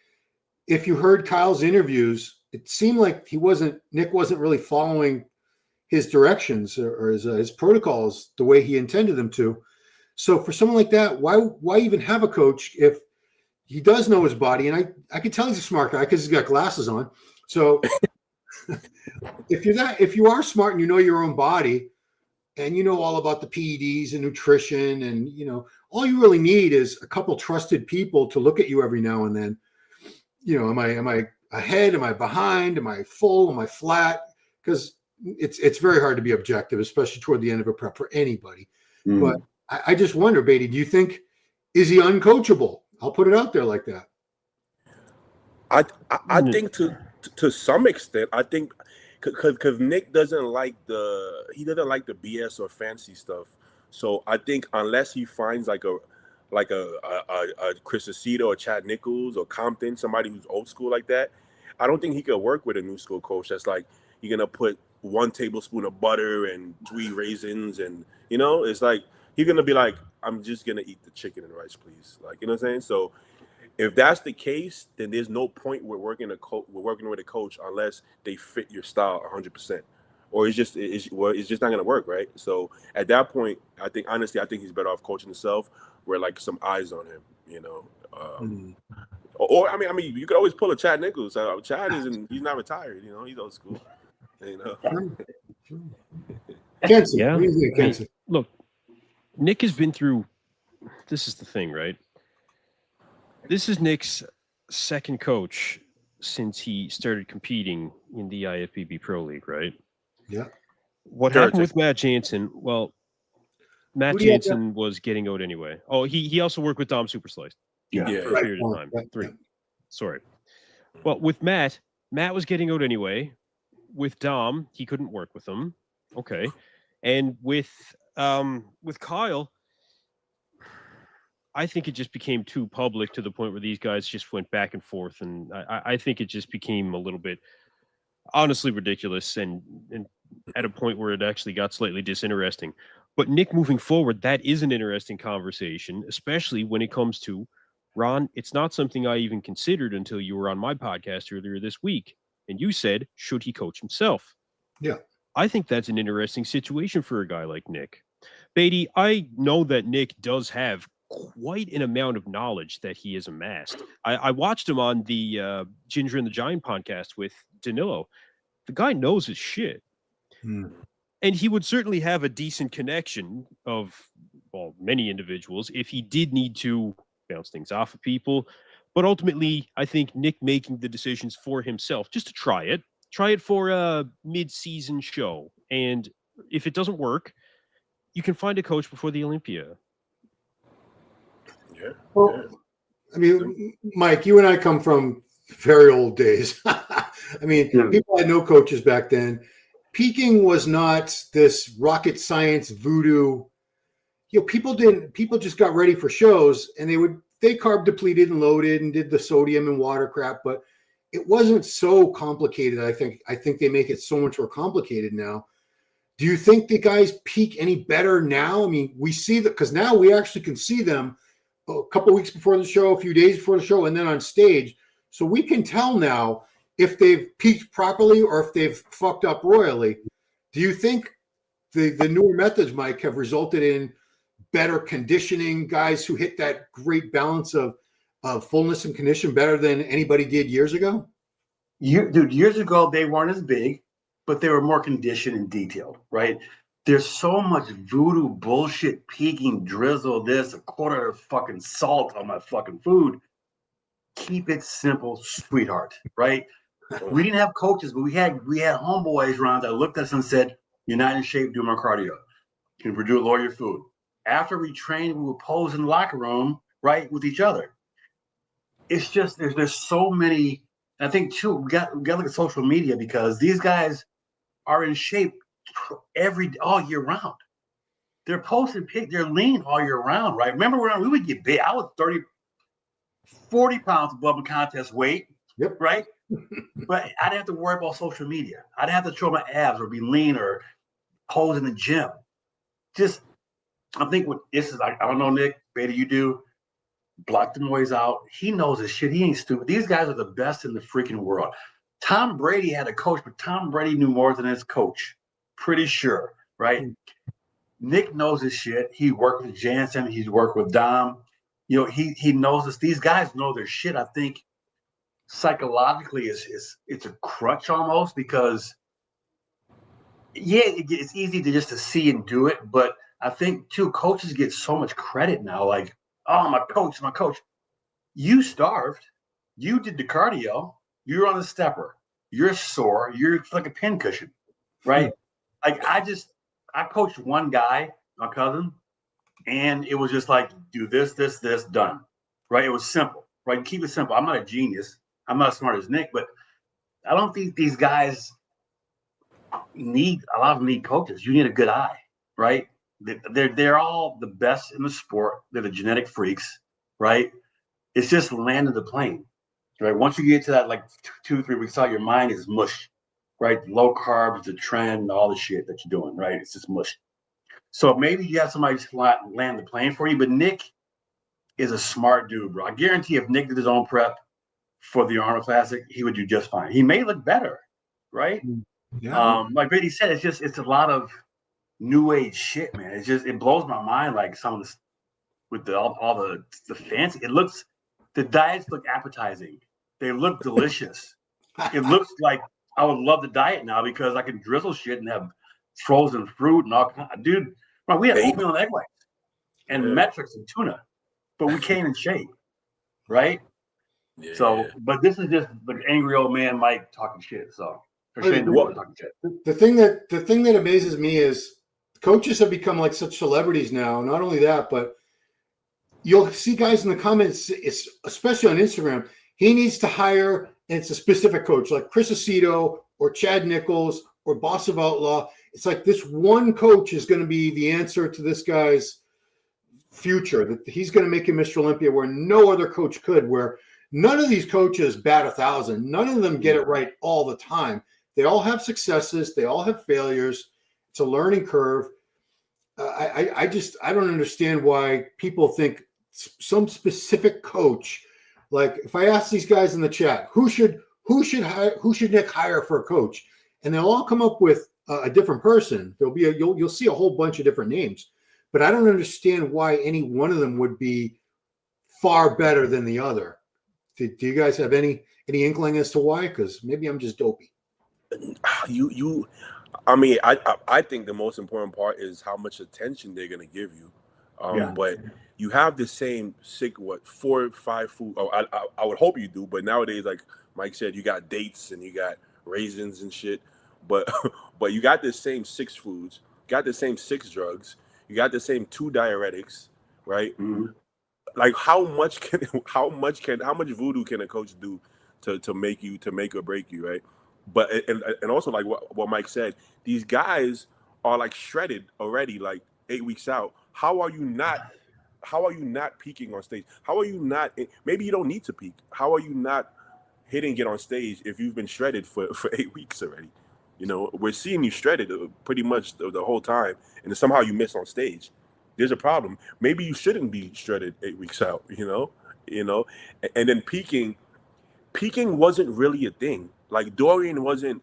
if you heard Kyle's interviews, it seemed like Nick wasn't really following his directions or his protocols the way he intended them to. So for someone like that, why even have a coach if he does know his body? And I can tell he's a smart guy because he's got glasses on. So if you are smart and you know your own body and you know all about the PEDs and nutrition, and all you really need is a couple trusted people to look at you every now and then. Am I ahead? Am I behind? Am I full? Am I flat? Because it's very hard to be objective, especially toward the end of a prep for anybody. But I just wonder, Badi, do you think, is he uncoachable? I'll put it out there like that. I think to some extent, I think because Nick doesn't like the BS or fancy stuff. So I think unless he finds like a Chris Aceto or Chad Nichols or Compton, somebody who's old school like that, I don't think he could work with a new school coach that's like, you're gonna put 1 tablespoon of butter and 3 raisins, and it's like he's gonna be like, I'm just gonna eat the chicken and rice, please. Like, you know what I'm saying? So if that's the case, then there's no point with working with a coach unless they fit your style 100%, or it's just not gonna work, right? So at that point, I think he's better off coaching himself, with like some eyes on him, Or I mean, you could always pull a Chad Nichols. Chad he's not retired, he's old school, Kensen. Yeah. What do you think, I mean, Kensen? look, Nick has been through. This is the thing, right? This is Nick's second coach since he started competing in the IFBB Pro League, right? Yeah. What Third, happened with Matt Jansen? Well, Matt Who do you have Jansen was getting out anyway. Oh, he also worked with Dom Supersliced Yeah. Yeah. for a period of time. Right. 3. Sorry. Well, with Matt was getting out anyway. With Dom, he couldn't work with him. Okay. And with Kyle, I think it just became too public to the point where these guys just went back and forth, and I think it just became a little bit honestly ridiculous and at a point where it actually got slightly disinteresting. But Nick, moving forward, that is an interesting conversation, especially when it comes to Ron. It's not something I even considered until you were on my podcast earlier this week, and you said, should he coach himself? Yeah. I think that's an interesting situation for a guy like Nick. Badi, I know that Nick does have quite an amount of knowledge that he has amassed. I watched him on the Ginger and the Giant podcast with Danilo. The guy knows his shit. And he would certainly have a decent connection of, well, many individuals if he did need to bounce things off of people. But ultimately, I think Nick making the decisions for himself, just to try it for a mid-season show. And if it doesn't work, you can find a coach before the Olympia. Yeah. Well, I mean, Mike, you and I come from very old days. I mean, people had no coaches back then. Peaking was not this rocket science voodoo. You know, people just got ready for shows, and they carb depleted and loaded and did the sodium and water crap, but it wasn't so complicated. I think they make it so much more complicated now. Do you think the guys peak any better now? I mean, we see that because now we actually can see them a couple weeks before the show, a few days before the show, and then on stage. So we can tell now if they've peaked properly or if they've fucked up royally. Do you think the newer methods, Mike, have resulted in better conditioning, guys who hit that great balance of fullness and condition better than anybody did years ago? Years ago, they weren't as big, but they were more conditioned and detailed, right? There's so much voodoo bullshit, peaking, drizzle, this, a quarter of fucking salt on my fucking food. Keep it simple, sweetheart, right? We didn't have coaches, but we had homeboys around that looked at us and said, "You're not in shape, do more cardio. You can lower your food." After we trained, we would pose in the locker room, right, with each other. It's just there's so many. I think too, we got to look at social media because these guys are in shape all year round. They're posting pics, they're lean all year round, right? Remember when we would get big? I was 40 pounds above the contest weight, Yep. Right? But I didn't have to worry about social media. I didn't have to show my abs or be lean or pose in the gym. Just, I think what this is like, I don't know, Nick, Badi, you do. Block the noise out. He knows his shit. He ain't stupid. These guys are the best in the freaking world. Tom Brady had a coach, but Tom Brady knew more than his coach. Pretty sure, right? Nick knows his shit. He worked with Jansen. He's worked with Dom. You know, he knows this. These guys know their shit. I think psychologically it's a crutch almost because, yeah, it's easy to see and do it. But I think, too, coaches get so much credit now. Like, oh, my coach. You starved. You did the cardio. You're on the stepper. You're sore. You're like a pincushion, right? Like, I coached one guy, my cousin, and it was just like, do this, done, right? It was simple, right? Keep it simple. I'm not a genius. I'm not as smart as Nick, but I don't think these guys need coaches. You need a good eye, right? They're all the best in the sport. They're the genetic freaks, right? It's just landing the plane, right? Once you get to that, like 2-3 weeks out, your mind is mush, right? Low carbs, the trend, all the shit that you're doing, right? It's just mush. So maybe you have somebody just land the plane for you, but Nick is a smart dude, bro. I guarantee if Nick did his own prep for the Arnold Classic, he would do just fine. He may look better, right? Yeah. Like Badi said, it's a lot of new age shit, man. It blows my mind. Like some of this with all the fancy. The diets look appetizing. They look delicious. It looks like I would love the diet now because I can drizzle shit and have frozen fruit and all kinds. Dude, bro, we had Hey. oatmeal and egg whites and Yeah. metrics and tuna, but we came in shape, right? Yeah. So, but this is just the angry old man Mike talking shit. So, or Hey, Shane DeWolf talking shit. The thing that amazes me is coaches have become like such celebrities now. Not only that, but you'll see guys in the comments, especially on Instagram, he needs to hire, and it's a specific coach like Chris Aceto or Chad Nichols or Boss of Outlaw. It's like this one coach is going to be the answer to this guy's future, that he's going to make him Mr. Olympia where no other coach could, where none of these coaches bat 1,000. None of them get it right all the time. They all have successes. They all have failures. It's a learning curve. I don't understand why people think some specific coach, like if I ask these guys in the chat, who should Nick hire for a coach, and they'll all come up with a different person. You'll see a whole bunch of different names, but I don't understand why any one of them would be far better than the other. Do you guys have any inkling as to why? Because maybe I'm just dopey. I think the most important part is how much attention they're gonna give you. But you have the same 4 or 5 food. Oh, I would hope you do, but nowadays, like Mike said, you got dates and you got raisins and shit. But you got the same 6 foods, got the same 6 drugs, you got the same 2 diuretics, right? Mm-hmm. Like how much voodoo can a coach do to make or break you, right? But and also like what Mike said, these guys are like shredded already, like 8 weeks out. How are you not peaking on stage? How are you not? Maybe you don't need to peak. How are you not hitting it on stage if you've been shredded for 8 weeks already? You know, we're seeing you shredded pretty much the whole time, and somehow you miss on stage. There's a problem. Maybe you shouldn't be shredded 8 weeks out. You know, and then peaking wasn't really a thing. Like Dorian wasn't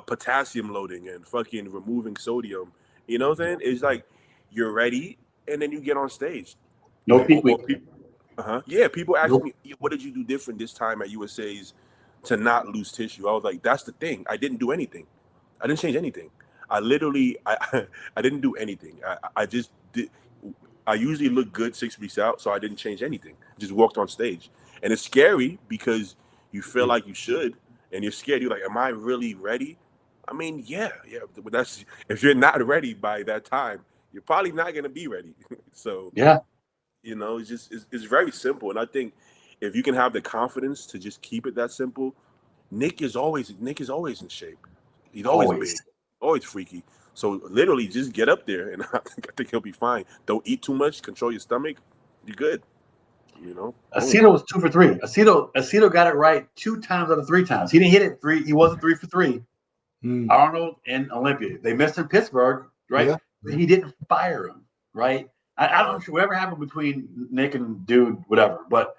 potassium loading and fucking removing sodium. You know what I'm saying? It's like you're ready, and then you get on stage. No peak week. Yeah, people ask me, what did you do different this time at USA's to not lose tissue? I was like, that's the thing. I didn't do anything. I didn't change anything. I didn't do anything. I just did. I usually look good 6 weeks out, so I didn't change anything. Just walked on stage. And it's scary because you feel like you should, and you're scared. You're like, am I really ready? I mean, yeah. But that's, if you're not ready by that time, you're probably not going to be ready. So, yeah, you know, it's very simple. And I think if you can have the confidence to just keep it that simple, Nick is always in shape. He's always big, always freaky. So literally just get up there, and I think he'll be fine. Don't eat too much. Control your stomach. You're good. You know, Aceto was 2 for 3. Aceto got it right 2 times out of 3 times. He didn't hit it 3. He wasn't 3 for 3. Arnold and Olympia. They missed in Pittsburgh, right? Yeah. He didn't fire him, right? I don't know whatever happened between Nick and dude, whatever. But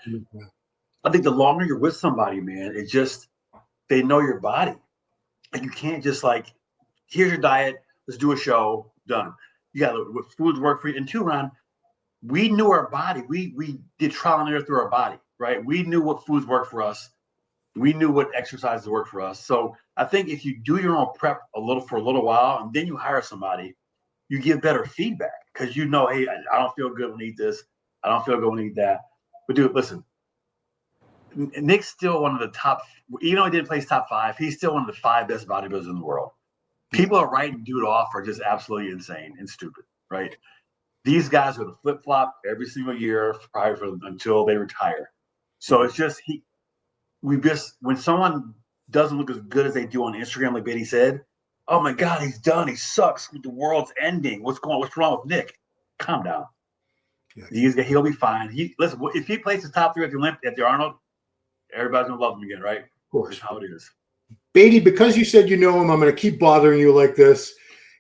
I think the longer you're with somebody, man, it's just they know your body. Like you can't just like, here's your diet. Let's do a show. Done. You got what foods work for you. And 2, Ron, we knew our body. We did trial and error through our body, right? We knew what foods work for us. We knew what exercises work for us. So I think if you do your own prep for a little while, and then you hire somebody, you give better feedback because you know, hey, I don't feel good when I eat this. I don't feel good when I eat that. But dude, listen, Nick's still one of the top. Even though he didn't place top 5, he's still one of the 5 best bodybuilders in the world. People are writing dude off are just absolutely insane and stupid, right? These guys are the flip-flop every single year until they retire. So it's just when someone doesn't look as good as they do on Instagram, like Badi said, oh my God, he's done. He sucks. The world's ending. What's wrong with Nick? Calm down. Yeah. He'll be fine. Listen, if he places top 3 at the Arnold, everybody's gonna love him again, right? Of course. That's how it is. Badi, because you said you know him, I'm going to keep bothering you like this.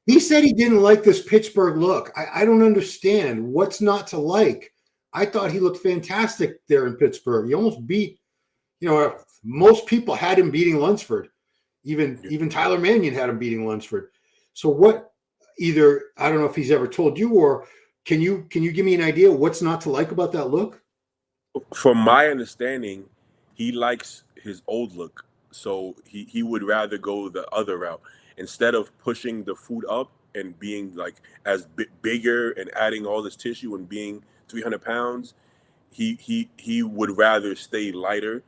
He said he didn't like this Pittsburgh look. I don't understand. What's not to like? I thought he looked fantastic there in Pittsburgh. He almost beat, most people had him beating Lunsford. Even Tyler Mannion had him beating Lunsford. So what, either, I don't know if he's ever told you, or can you give me an idea what's not to like about that look? From my understanding, he likes his old look. So he would rather go the other route instead of pushing the food up and being like as bigger and adding all this tissue and being 300 pounds. He would rather stay lighter,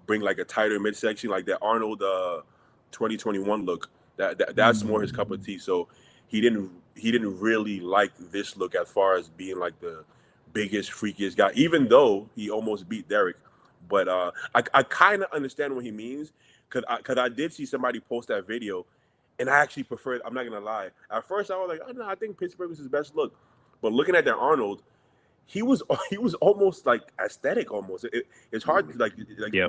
bring like a tighter midsection, like that Arnold 2021 look. That's more his cup of tea. So he didn't really like this look as far as being like the biggest, freakiest guy, even though he almost beat Derek. But I kind of understand what he means because I did see somebody post that video, and I actually preferred. I'm not gonna lie. At first, I was like, oh no, I think Pittsburgh was his best look. But looking at that Arnold, he was almost like aesthetic almost. It's hard to like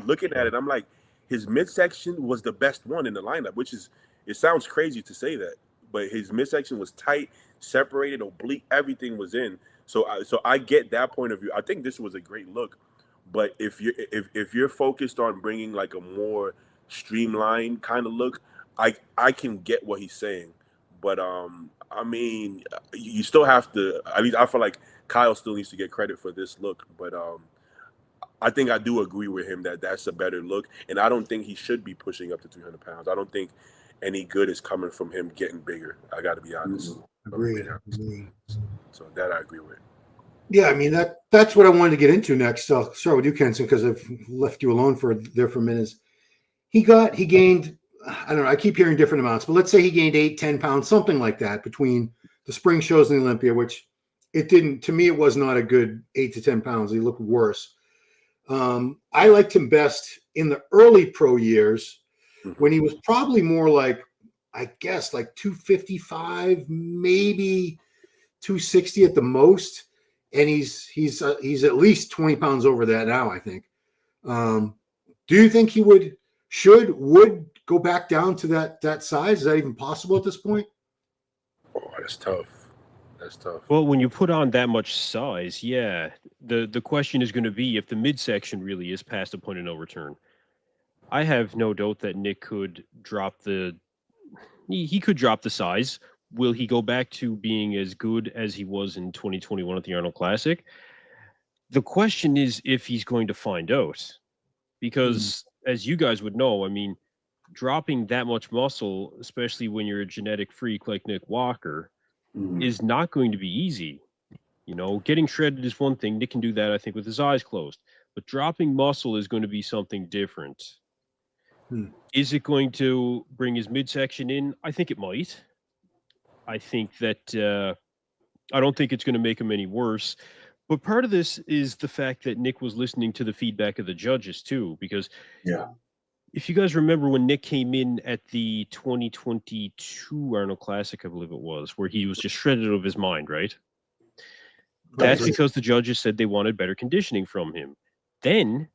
looking at it. I'm like, his midsection was the best one in the lineup, which is, it sounds crazy to say that, but his midsection was tight, separated, oblique, everything was in. So I get that point of view. I think this was a great look. But if you're focused on bringing like a more streamlined kind of look, I can get what he's saying. But I mean, you still have to. At least I feel like Kyle still needs to get credit for this look. But I think I do agree with him that that's a better look, and I don't think he should be pushing up to 300 pounds. I don't think any good is coming from him getting bigger. I got to be honest. Agreed. So that I agree with. Yeah, I mean that's what I wanted to get into next. So I'll start with you, Kensen, because I've left you alone for minutes. He gained, I don't know, I keep hearing different amounts, but let's say he gained 8-10 pounds, something like that, between the spring shows and the Olympia, which it didn't, to me, it was not a good 8 to 10 pounds. He looked worse. I liked him best in the early pro years when he was probably more like, I guess, like 255, maybe 260 at the most. And he's at least 20 pounds over that now, I think. Do you think he would go back down to that size? Is that even possible at this point? Oh, that's tough. That's tough. Well, when you put on that much size, yeah, the question is going to be if the midsection really is past the point of no return. I have no doubt that Nick could drop he could drop the size. Will he go back to being as good as he was in 2021 at the Arnold Classic? The question is if he's going to find out. Because as you guys would know, I mean, dropping that much muscle, especially when you're a genetic freak like Nick Walker, is not going to be easy. You know, getting shredded is one thing. Nick can do that, I think, with his eyes closed. But dropping muscle is going to be something different. Is it going to bring his midsection in? I think it might. I think that I don't think it's going to make him any worse. But part of this is the fact that Nick was listening to the feedback of the judges too, because if you guys remember when Nick came in at the 2022 Arnold Classic, I believe it was, where he was just shredded out of his mind, right? That's because the judges said they wanted better conditioning from him. Then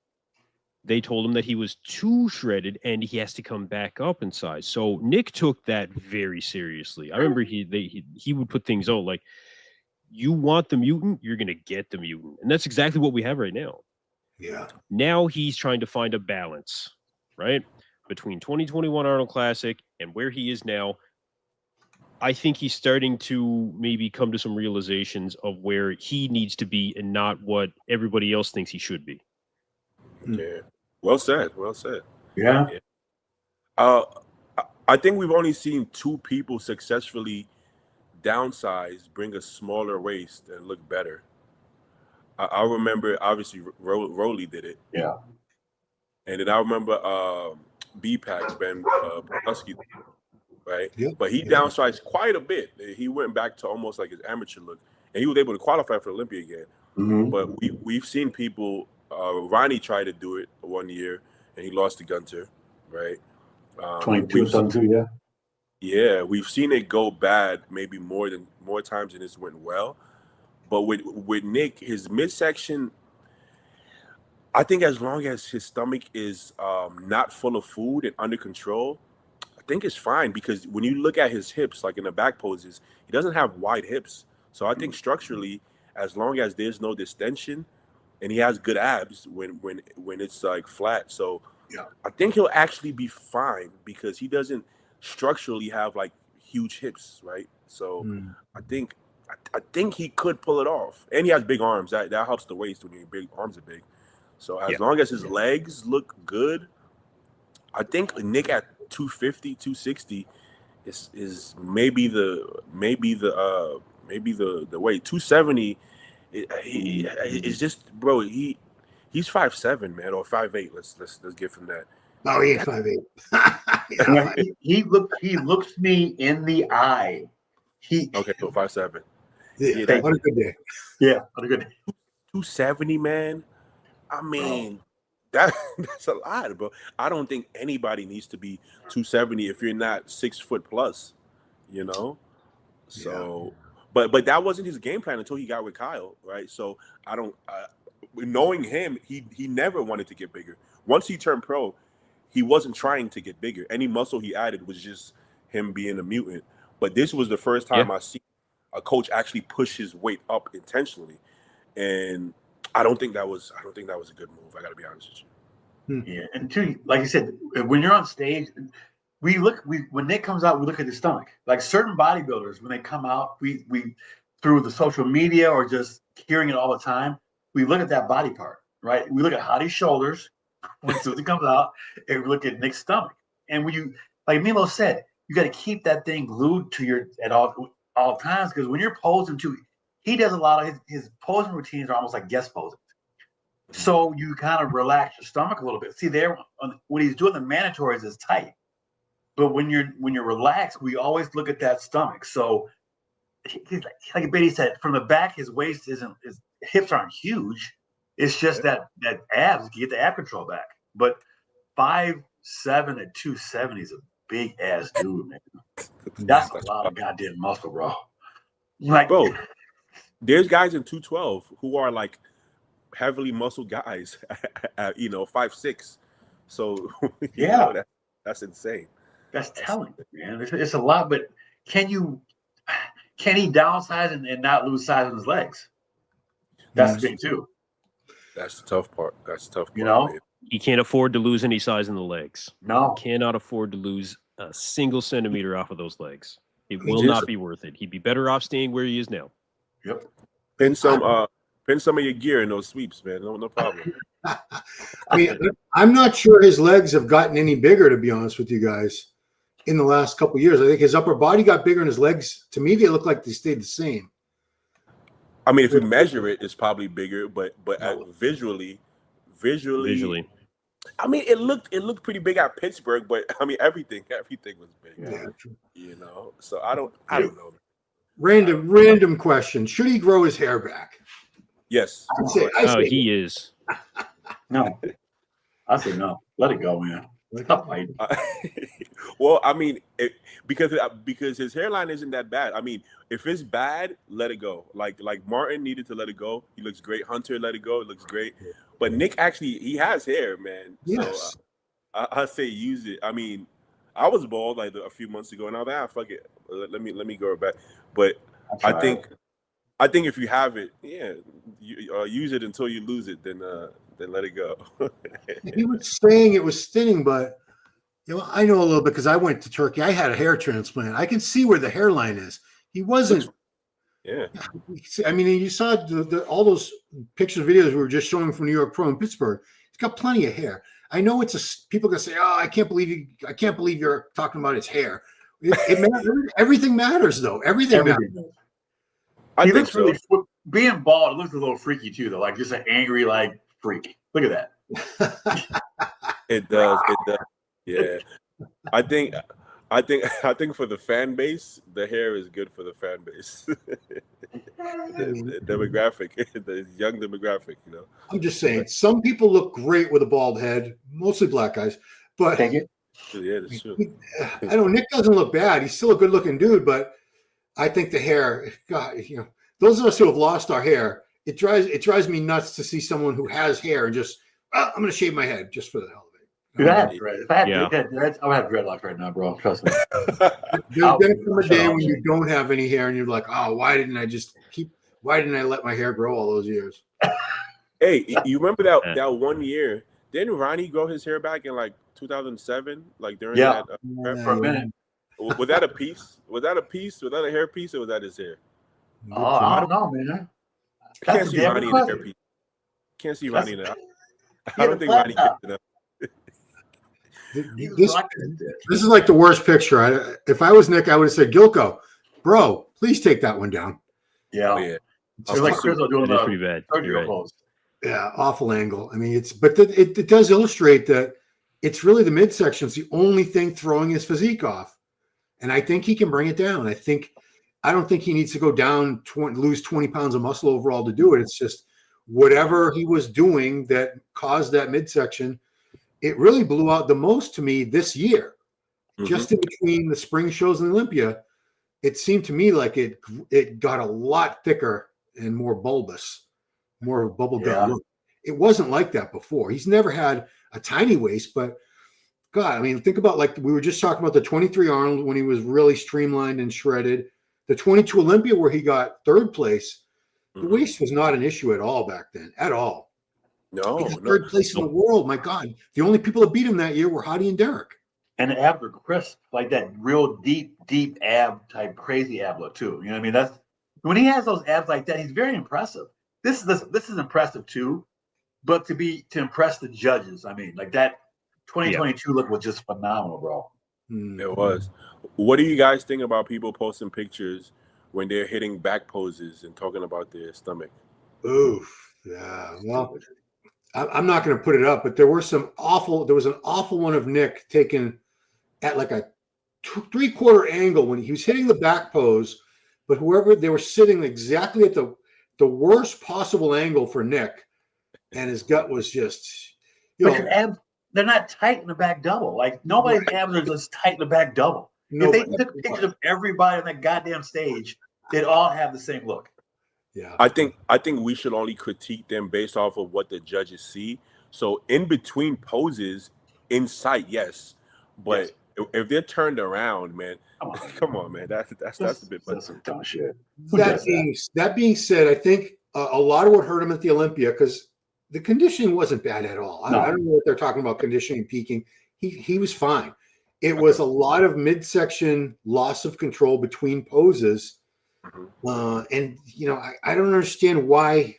they told him that he was too shredded and he has to come back up in size. So Nick took that very seriously. I remember he would put things out like, you want the mutant, you're going to get the mutant. And that's exactly what we have right now. Yeah. Now he's trying to find a balance, right? Between 2021 Arnold Classic and where he is now. I think he's starting to maybe come to some realizations of where he needs to be and not what everybody else thinks he should be. Yeah. Well said. Well said. Yeah. I think we've only seen two people successfully downsize, bring a smaller waist, and look better. I remember, obviously, Rolly did it. Yeah. And then I remember B-Pack, Ben Pulaski, right? Yep. But he downsized quite a bit. He went back to almost like his amateur look. And he was able to qualify for Olympia again. But we've seen people, Ronnie tried to do it 1 year, and he lost to Gunter, right? 22, 22, yeah. Yeah, we've seen it go bad maybe more times than it's went well. But with Nick, his midsection, I think as long as his stomach is not full of food and under control, I think it's fine. Because when you look at his hips, like in the back poses, he doesn't have wide hips. So I think structurally, as long as there's no distension, and he has good abs when it's like flat. So I think he'll actually be fine because he doesn't structurally have like huge hips, right? So I think he could pull it off, and he has big arms. That helps the waist when your big arms are big. So as long as his legs look good, I think Nick at 250, 260 is maybe the weight. 270 it's just, bro, he's 5'7", man, or 5'8". Let's give him that. Oh, he ain't 5'8". He looks me in the eye. Okay, so 5'7". Yeah, Yeah, on a good day. Yeah, on a good day. 270, man. I mean, that's a lot, bro. I don't think anybody needs to be 270 if you're not 6 foot plus, you know. So, but that wasn't his game plan until he got with Kyle, right? So I don't. Knowing him, he never wanted to get bigger. Once he turned pro, he wasn't trying to get bigger. Any muscle he added was just him being a mutant. But this was the first time I see a coach actually push his weight up intentionally, and I don't think that was a good move. I got to be honest with you. Yeah, and two, like you said, when you're on stage, when Nick comes out, we look at his stomach. Like certain bodybuilders, when they come out, we through the social media or just hearing it all the time, we look at that body part, right? We look at Hadi's shoulders when something comes out, and we look at Nick's stomach. And when you, like Milo said, you got to keep that thing glued to your at all times, because when you're posing too, he does a lot of his posing routines are almost like guest posing. So you kind of relax your stomach a little bit. See, there when he's doing the mandatories is tight, but when you're relaxed, we always look at that stomach. So he's like Badi said, from the back, his waist his hips aren't huge. It's just that abs, you get the ab control back. But 5'7" at 270 is a big ass dude, man. That's a lot of goddamn muscle, bro. Like, bro, there's guys in 212 who are like heavily muscle guys at 5'6". So yeah, that's insane. That's telling, man. It's a lot, but can he downsize and not lose size on his legs? That's the thing too. That's the tough part. Man. He can't afford to lose any size in the legs. No, he cannot afford to lose a single centimeter off of those legs. It will not be worth it. He'd be better off staying where he is now. Yep. Pin some of your gear in those sweeps, man. No problem. I mean, I'm not sure his legs have gotten any bigger, to be honest with you guys, in the last couple of years. I think his upper body got bigger and his legs, to me, they look like they stayed the same. I mean, if you measure it, it's probably bigger, but visually, I mean, it looked pretty big at Pittsburgh, but I mean, everything was big. Yeah. So I don't know. Random question: should he grow his hair back? Yes. I say he is. No, I say no. Let it go, man. Stop fighting. Well, I mean, because his hairline isn't that bad. I mean, if it's bad, let it go. Like Martin needed to let it go. He looks great. Hunter let it go. It looks great. But Nick actually, he has hair, man. Yes. So I say use it. I mean, I was bald like a few months ago, and I was like, fuck it. Let me go back. But I think if you have it, you use it until you lose it. Then let it go. He was saying it was thinning, but I know a little bit because I went to Turkey. I had a hair transplant. I can see where the hairline is. He wasn't. Yeah. I mean, you saw all those pictures, videos we were just showing from New York Pro in Pittsburgh. He's got plenty of hair. I know people gonna say, "Oh, I can't believe you're talking about his hair." It matters. Everything matters, though. Everything matters. I think so. Really, being bald, it looks a little freaky too, though. Like just an angry freak. Look at that. It does. Yeah. I think for the fan base, the hair is good for the fan base. the demographic, the young demographic, I'm just saying, some people look great with a bald head, mostly black guys. But thank you. Yeah, that's true. I know Nick doesn't look bad. He's still a good-looking dude, but I think the hair, God, those of us who have lost our hair, it drives me nuts to see someone who has hair and just, I'm going to shave my head just for the hell of it. If I had dreads, I would have dreadlocks right now, bro. Trust me. There's been a day when you don't have any hair and you're like, oh, why didn't I let my hair grow all those years? Hey, you remember that 1 year? Didn't Ronnie grow his hair back in 2007? Like during that for a minute. Was that a piece? Was that a hair piece, or was that his hair? Oh, I don't know, man. I can't see Ronnie in a hair piece. Can't see Ronnie in that. I don't think Ronnie gets it up. This is like the worst picture. If I was Nick, I would have said, Gilko, bro, please take that one down. Yeah. Oh, yeah. It's like Crystal doing That is the pretty bad. Sergio You're right. pose. Yeah, awful angle. I mean, it does illustrate that it's really the midsection's the only thing throwing his physique off. And I think he can bring it down. I don't think he needs to go down, lose 20 pounds of muscle overall to do it. It's just whatever he was doing that caused that midsection. It really blew out the most to me this year. Just in between the spring shows and Olympia, it seemed to me like it got a lot thicker and more bulbous, more bubble gum look. It wasn't like that before. He's never had a tiny waist, but God, I mean, think about, like we were just talking about the 23 Arnold when he was really streamlined and shredded. The 22 Olympia where he got third place, the waist was not an issue at all back then, at all. No, He got third place in the world. My God, the only people that beat him that year were Hadi and Derek. And the abs were crisp, like that real deep ab type, crazy ab look too. You know what I mean? That's when he has those abs like that, he's very impressive. This is impressive too, but to impress the judges, I mean, like that 2022 look was just phenomenal, bro. It was. What do you guys think about people posting pictures when they're hitting back poses and talking about their stomach? Oof. Yeah. Well, I'm not going to put it up, but there was an awful one of Nick taken at like a 3/4 angle when he was hitting the back pose, but they were sitting exactly at the worst possible angle for Nick, and his gut was just, But abs, they're not tight in the back double. Like nobody's abs are just tight in the back double. If they took pictures of everybody on that goddamn stage, they'd all have the same look. Yeah, I think we should only critique them based off of what the judges see. So in between poses, in sight, yes, but if they're turned around, man, come on, man, that's a bit much. That's some dumb shit. That being said, I think a lot of what hurt him at the Olympia, because the conditioning wasn't bad at all. I don't know what they're talking about conditioning peaking. He was fine. It was a lot of midsection loss of control between poses. And I don't understand why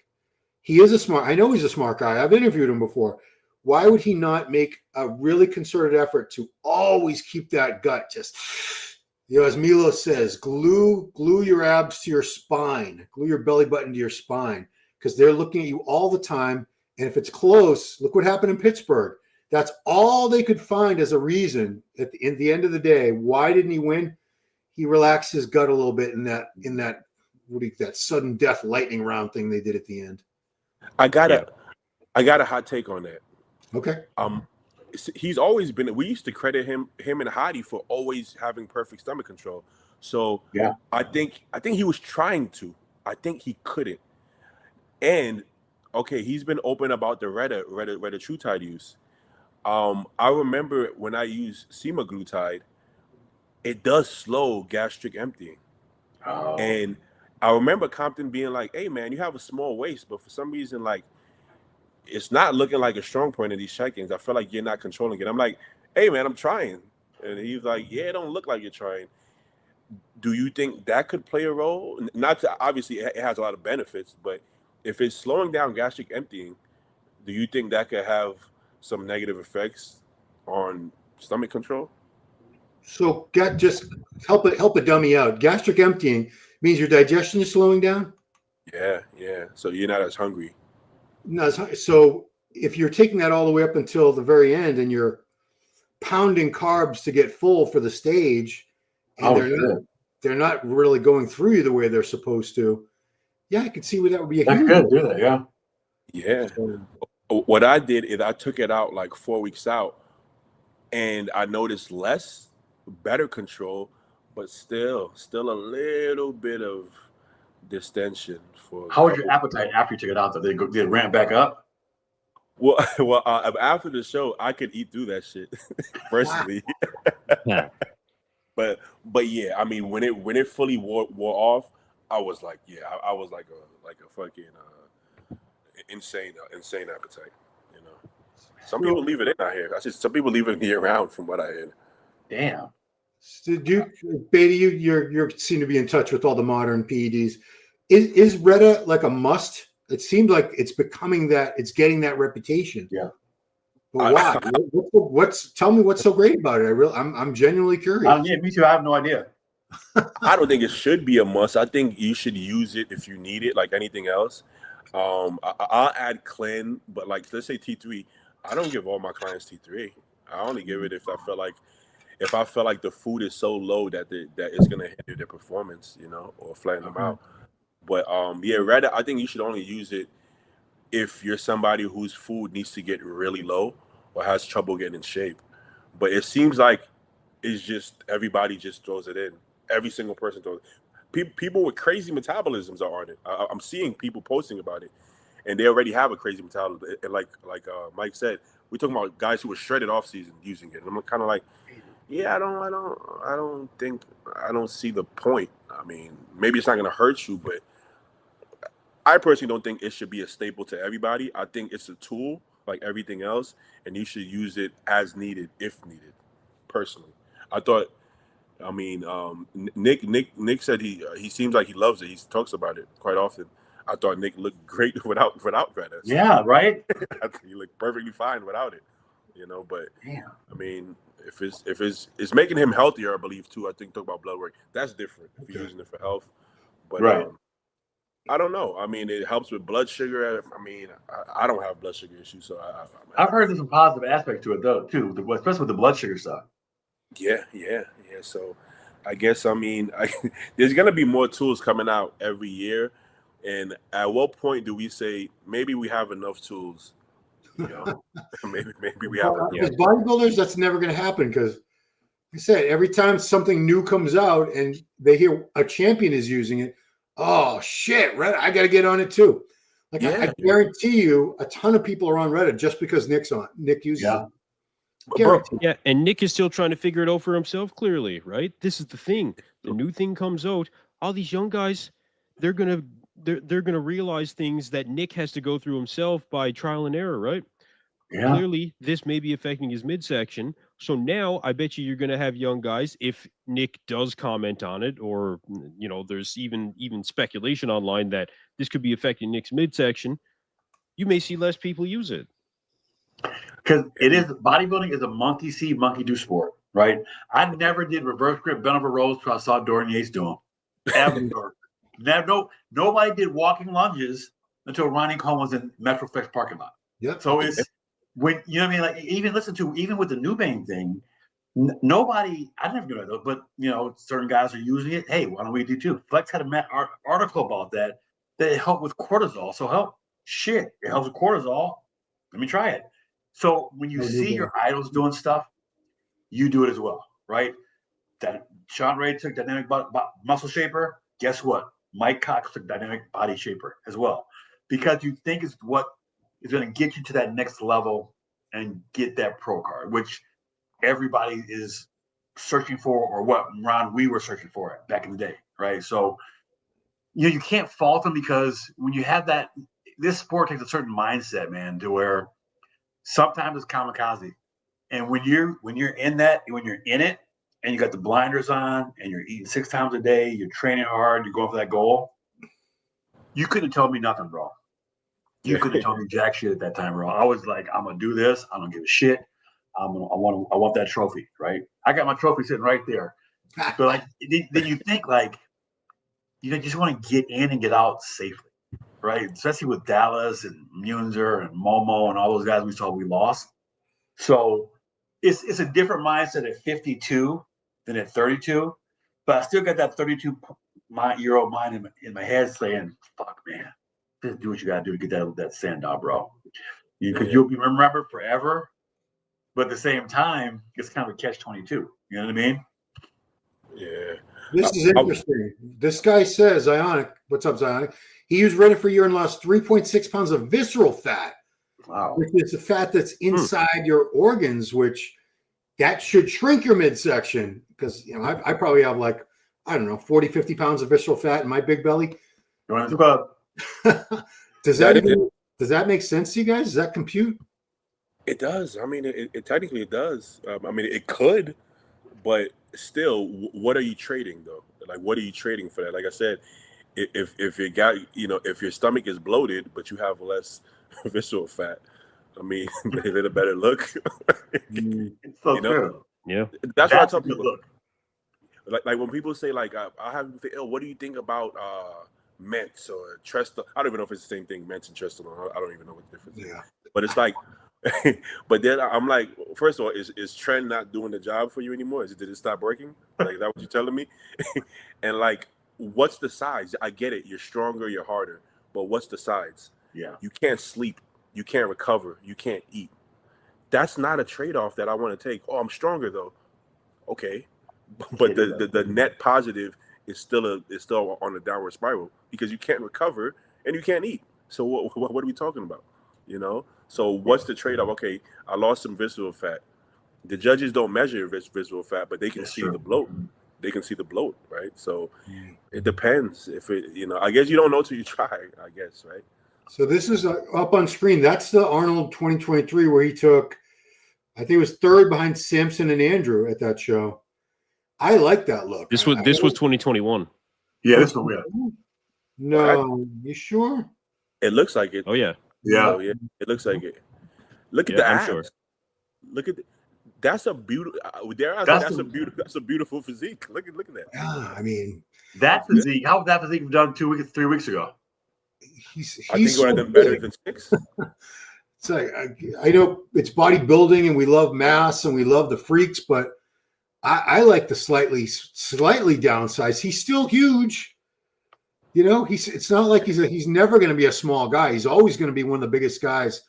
he is I know he's a smart guy. I've interviewed him before. Why would he not make a really concerted effort to always keep that gut just, as Milo says, glue your abs to your spine, glue your belly button to your spine, because they're looking at you all the time. And if it's close, look what happened in Pittsburgh. That's all they could find as a reason at the end of the day. Why didn't he win? He relaxed his gut a little bit in that that sudden death lightning round thing they did at the end. I got a hot take on that. Okay. He's always been. We used to credit him and Hadi for always having perfect stomach control. So yeah, I think he was trying to. I think he couldn't. And okay, he's been open about the retatrutide use. I remember when I used semaglutide, it does slow gastric emptying. Oh. And I remember Compton being like, "Hey man, you have a small waist, but for some reason, like, it's not looking like a strong point in these check-ins. I feel like you're not controlling it." I'm like, "Hey man, I'm trying." And he's like, "Yeah, it don't look like you're trying." Do you think that could play a role? Not to, obviously, it has a lot of benefits, but if it's slowing down gastric emptying, do you think that could have some negative effects on stomach control? So just help a dummy out. Gastric emptying means your digestion is slowing down? Yeah. So you're not as hungry. No, so if you're taking that all the way up until the very end and you're pounding carbs to get full for the stage, and they're not really going through you the way they're supposed to, yeah, I could see where that would be a huge. Good, do that, yeah. Yeah. What I did is I took it out like 4 weeks out, and I noticed better control, but still a little bit of distension. How was your appetite after you took it out? Did it ramp back up? Well, after the show, I could eat through that shit personally. Yeah. But yeah, I mean, when it fully wore off, I was like, I was like a fucking insane appetite. You know, some people leave it in out here. Some people leave it year round, from what I heard. Damn. So Badi, you seem to be in touch with all the modern PEDs. Is Reta like a must? It seems like it's becoming that, it's getting that reputation. Yeah. But why? Tell me what's so great about it. I'm genuinely curious. Yeah, me too. I have no idea. I don't think it should be a must. I think you should use it if you need it, like anything else. I'll add Clen, but like let's say T3. I don't give all my clients T3. I only give it if I feel like the food is so low that it's gonna hinder their performance, or flatten them out. But rather I think you should only use it if you're somebody whose food needs to get really low or has trouble getting in shape. But it seems like it's just everybody just throws it in. Every single person throws it. People with crazy metabolisms are on it. I'm seeing people posting about it, and they already have a crazy metabolism. And like Mike said, we're talking about guys who were shredded off season using it. And I'm kind of like, yeah, I don't see the point. I mean, maybe it's not going to hurt you, but I personally don't think it should be a staple to everybody. I think it's a tool like everything else, and you should use it as needed, if needed. Personally, Nick said he seems like he loves it. He talks about it quite often. I thought Nick looked great without Greta. Yeah, right. I think he looked perfectly fine without it. But damn. I mean, if it's making him healthier, I believe too. I think talk about blood work. That's different if you're using it for health. But right. I don't know. I mean, it helps with blood sugar. I mean, I don't have blood sugar issues, so I've heard there's some positive aspect to it though too, especially with the blood sugar stuff. Yeah. So I guess there's gonna be more tools coming out every year, and at what point do we say maybe we have enough tools? Maybe we have enough. As bodybuilders, that's never going to happen because, like I said, every time something new comes out and they hear a champion is using it, oh shit, Reddit, I got to get on it too. Like I guarantee you, a ton of people are on Reddit just because Nick uses it. Yeah, and Nick is still trying to figure it out for himself, clearly, right? This is the thing. The new thing comes out. All these young guys, they're gonna realize things that Nick has to go through himself by trial and error, right? Yeah. Clearly, this may be affecting his midsection. So now I bet you're gonna have young guys, if Nick does comment on it, or there's even speculation online that this could be affecting Nick's midsection, you may see less people use it. Because bodybuilding is a monkey see, monkey do sport, right? I never did reverse grip bent over rows till I saw Dorian Yates do them. Ever. Nobody did walking lunges until Ronnie Coleman was in Metroflex parking lot. Yeah. So it's when like even with the Nubank thing, nobody. I never knew that, but certain guys are using it. Hey, why don't we do too? Flex had an article about that it helped with cortisol. So it helps with cortisol. Let me try it. So when you see your idols doing stuff, you do it as well, right? That Sean Ray took dynamic muscle shaper. Guess what? Mike Cox took dynamic body shaper as well, because you think it's what is going to get you to that next level and get that pro card, which everybody is searching for, or what Ron we were searching for it back in the day, right? So you can't fault them, because when you have that, this sport takes a certain mindset, man, to where sometimes it's kamikaze. And when you're in it, and you got the blinders on, and you're eating 6 times a day, you're training hard, you're going for that goal, you couldn't tell me nothing, bro. You couldn't tell me jack shit at that time, bro. I was like, I'm gonna do this. I don't give a shit. I want that trophy, right? I got my trophy sitting right there. But like, then you think like, you just want to get in and get out safely, right? Especially with Dallas and Munzer and Momo and all those guys we lost. So it's a different mindset at 52 than at 32, but I still got that 32-year-old mind in my head saying, "Fuck, man, just do what you gotta do to get that sand out, bro." Because you'll be remembered forever, but at the same time, it's kind of a catch-22. You know what I mean? Yeah. This is interesting. This guy says, Ionic, what's up, Ionic? He used Reddit for a year and lost 3.6 pounds of visceral fat. Wow. Which is the fat that's inside your organs, which that should shrink your midsection, because I probably have 40, 50 pounds of visceral fat in my big belly. Does that make sense to you guys? Does that compute? It does. I mean, it technically it does. I mean, it could, but still, what are you trading though? Like, what are you trading for that? Like I said, if you got, if your stomach is bloated, but you have less visceral fat, I mean, they did a better look. It's so You know? true. Yeah. That's what I That's tell a good people. look. Like when people say like I have to think, oh, what do you think about Mentz or Trestle? I don't even know if it's the same thing, Mentz and Trestle. I don't even know what the difference is. Yeah. But it's like, but then I'm like, first of all, is Trend not doing the job for you anymore? Did it stop working? Like, is that what you're telling me? And like, what's the sides? I get it. You're stronger, you're harder, but what's the sides? Yeah. You can't sleep, you can't recover, you can't eat. That's not a trade-off that I want to take. Oh, I'm stronger though. Okay. But the net positive is still on a downward spiral because you can't recover and you can't eat. So what are we talking about? You know? So what's the trade-off? Okay, I lost some visceral fat. The judges don't measure visceral fat, but they can see the bloat. They can see the bloat, right? So it depends. If it, I guess you don't know till you try, I guess, right? So this is up on screen. That's the Arnold 2023 where he took, I think it was third behind Simpson and Andrew at that show. I like that look. This was 2021. Yeah, this one, yeah. No, you sure? It looks like it. Oh yeah. Yeah. So, yeah, it looks like it. Look at Yeah, the I'm abs. sure. Look at that's a beautiful. That's a beautiful physique. Look at that. Yeah, I mean, That physique, how was that physique done 3 weeks ago? he's I think one of them better than 6. It's like I know it's bodybuilding and we love mass and we love the freaks, but I like the slightly downsized. He's still huge. It's not like he's never going to be a small guy. He's always going to be one of the biggest guys.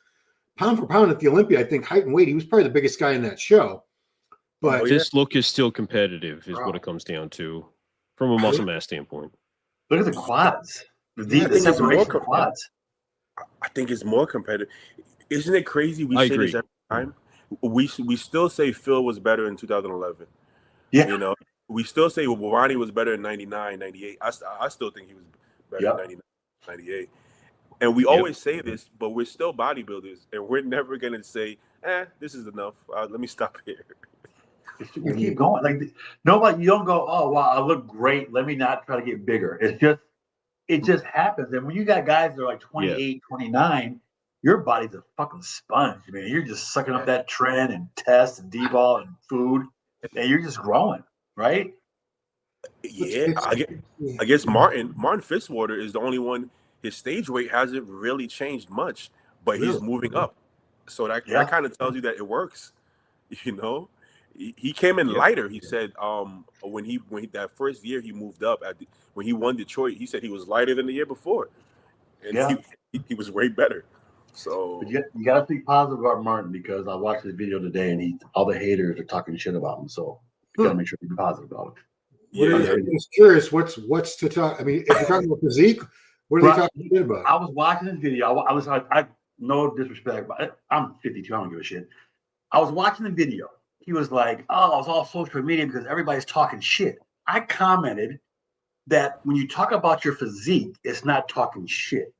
Pound for pound at the Olympia, I think height and weight, he was probably the biggest guy in that show. But this look is still competitive, is what it comes down to, from a muscle mass standpoint. Look at the quads. The separation of quads. I think it's more competitive. Isn't it crazy? We I say agree. this every time. We still say Phil was better in 2011. Yeah. We still say Ronnie was better in 99, 98. I still think he was better in 99, 98. And we always say this, but we're still bodybuilders, and we're never going to say, this is enough. Let me stop here. You keep going. Like, nobody, you don't go, oh, wow, I look great. Let me not try to get bigger. It just happens. And when you got guys that are like 28, 29, your body's a fucking sponge, man. You're just sucking up that trend and test and D-ball and food, and you're just growing, right? Yeah, I guess Martin Fitzwater is the only one. His stage weight hasn't really changed much, but he's moving up. So that kind of tells you that it works. He came in lighter. He said when he that first year he moved up when he won Detroit, he said he was lighter than the year before, and he was way better. So but you got to speak positive about Martin because I watched his video today and all the haters are talking shit about him. So you got to make sure you be positive about it. I'm just curious, what's to talk? I mean, if you're talking about physique, what are they talking about? I was watching this video. I no disrespect, but I'm 52. I don't give a shit. I was watching the video. He was like, "Oh, it's all social media because everybody's talking shit." I commented that when you talk about your physique, it's not talking shit.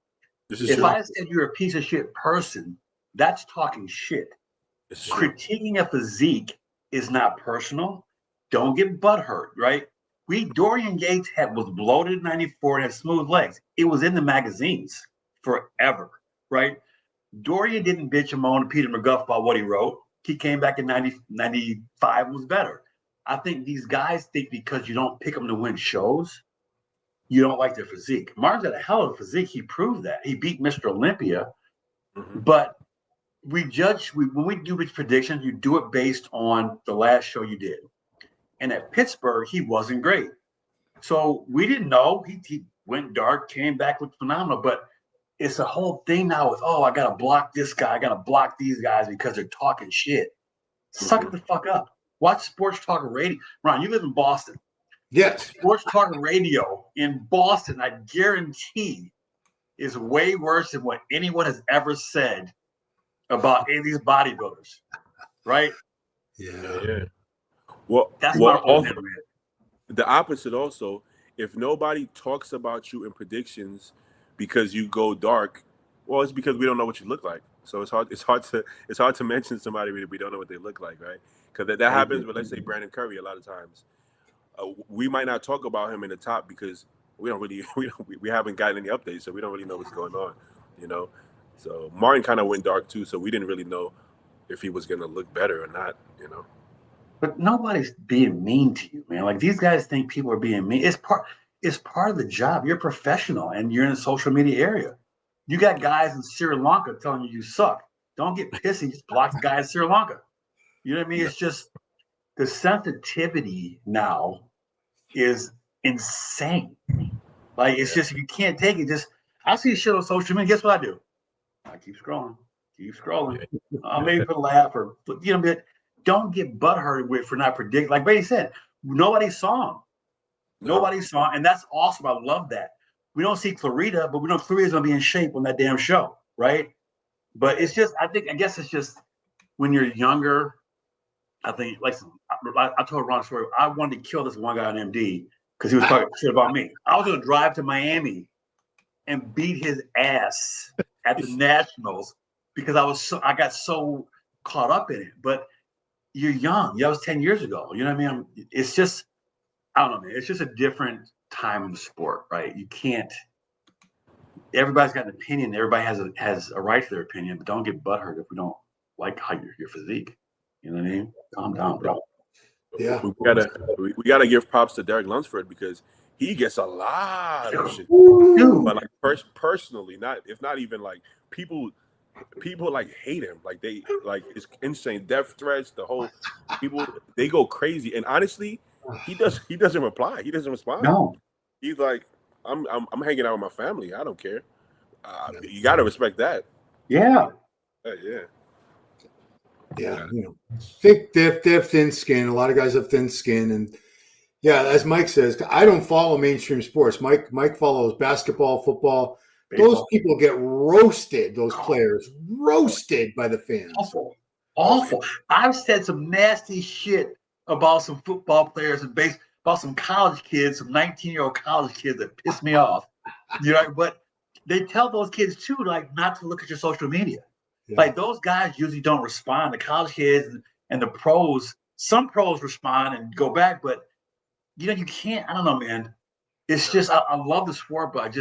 If I said you're a piece of shit person, that's talking shit. Critiquing a physique is not personal. Don't get butthurt, right? Dorian Yates was bloated in 94 and had smooth legs. It was in the magazines forever, right? Dorian didn't bitch and moan to Peter McGuff about what he wrote. He came back in 95 was better. I think these guys think because you don't pick them to win shows, you don't like their physique. Martin's got a hell of a physique. He proved that. He beat Mr. Olympia. But when we do these predictions, you do it based on the last show you did. And at Pittsburgh, he wasn't great. So we didn't know. He went dark, came back, looked phenomenal. But it's a whole thing now with, I got to block this guy. I got to block these guys because they're talking shit. Suck it the fuck up. Watch Sports Talk Radio. Ron, you live in Boston. Yes. Sports Talk Radio in Boston, I guarantee, is way worse than what anyone has ever said about any of these bodybuilders. Right? Yeah. Well, that's the opposite also. If nobody talks about you in predictions because you go dark, well, it's because we don't know what you look like. So it's hard to mention somebody we don't know what they look like, right? Because that happens with, let's say, Brandon Curry a lot of times. We might not talk about him in the top because we haven't gotten any updates, so we don't really know what's going on, So Martin kind of went dark too, so we didn't really know if he was gonna look better or not, you know. But nobody's being mean to you, man. Like these guys think people are being mean. It's part of the job. You're a professional and you're in the social media area. You got guys in Sri Lanka telling you suck. Don't get pissy. Just block the guy in Sri Lanka. You know what I mean? It's just the sensitivity now is insane. Like it's just you can't take it. Just I see shit on social media. Guess what I do? I keep scrolling. Maybe for a laugh or but don't get butthurt with for not predicting. Like Brady said, nobody saw him. Nobody saw him, and that's awesome. I love that. We don't see Clarita, but we know Clarita's gonna be in shape on that damn show, right? But it's just, I guess it's just when you're younger. I think, like I told Ron a story. I wanted to kill this one guy on MD because he was talking shit about me. I was gonna drive to Miami and beat his ass at the Nationals because I got so caught up in it. But you're young. That was 10 years ago. You know what I mean? It's just, I don't know, man. It's just a different time in the sport, right? You can't. Everybody's got an opinion. Everybody has a right to their opinion, but don't get butthurt if we don't like how your physique. You know what I mean? Calm down, bro. Yeah, we gotta give props to Derek Lunsford because he gets a lot of shit. Dude. But like personally, not even like people like hate him. Like they like it's insane. Death threats, the whole people they go crazy. And honestly, he doesn't reply. He doesn't respond. No. He's like, I'm hanging out with my family. I don't care. You gotta respect that. Yeah. Yeah, thick, thin skin. A lot of guys have thin skin, and yeah, as Mike says, I don't follow mainstream sports. Mike follows basketball, football. Baseball. Those people get roasted. Those players roasted by the fans. Awful. I've said some nasty shit about some football players and about some college kids, some 19-year-old college kids that piss me off. But they tell those kids too, like, not to look at your social media. Yeah. Like those guys usually don't respond. The college kids and the pros, some pros respond and go back, but you can't. I don't know, man. It's just I love the sport, but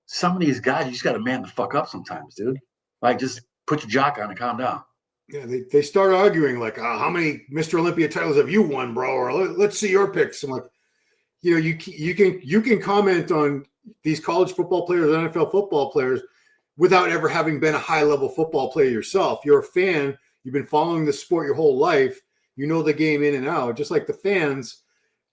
some of these guys, you just got to man the fuck up sometimes, dude. Like just put your jock on and calm down. Yeah, they start arguing like, how many Mr. Olympia titles have you won, bro? Or let's see your picks. I'm like, you can comment on these college football players, NFL football players, without ever having been a high-level football player yourself. You're a fan. You've been following the sport your whole life. You know the game in and out. Just like the fans,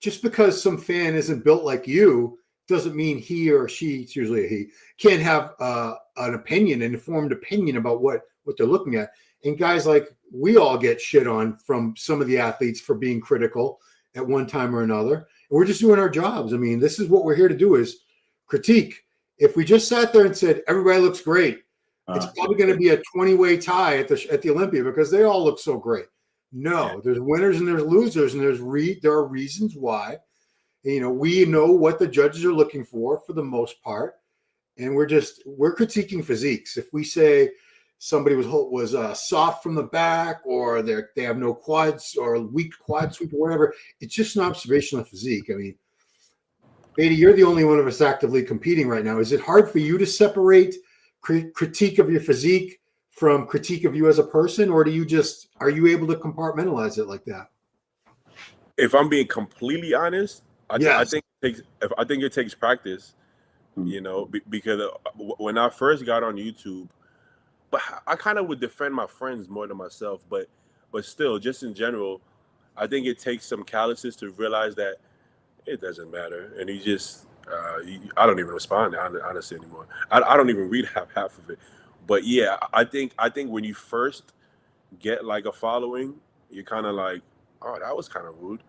just because some fan isn't built like you doesn't mean he or she, it's usually a he, can't have an opinion, an informed opinion about what they're looking at. And guys like we all get shit on from some of the athletes for being critical at one time or another. And we're just doing our jobs. I mean, this is what we're here to do is critique. If we just sat there and said, everybody looks great, it's probably going to be a 20-way tie at the Olympia because they all look so great. No, there's winners and there's losers, and there are reasons why. And, we know what the judges are looking for the most part, and we're critiquing physiques. If we say somebody was soft from the back, or they have no quads or weak quad sweep or whatever, it's just an observation of physique. I mean, Badi, you're the only one of us actively competing right now. Is it hard for you to separate critique of your physique from critique of you as a person, or are you able to compartmentalize it like that? If I'm being completely honest, I think it takes practice, because when I first got on YouTube, but I kind of would defend my friends more than myself, but still, just in general, I think it takes some calluses to realize that it doesn't matter, and I don't even respond honestly anymore. I don't even read half of it. But yeah, I think when you first get like a following, you're kind of like, oh, that was kind of rude.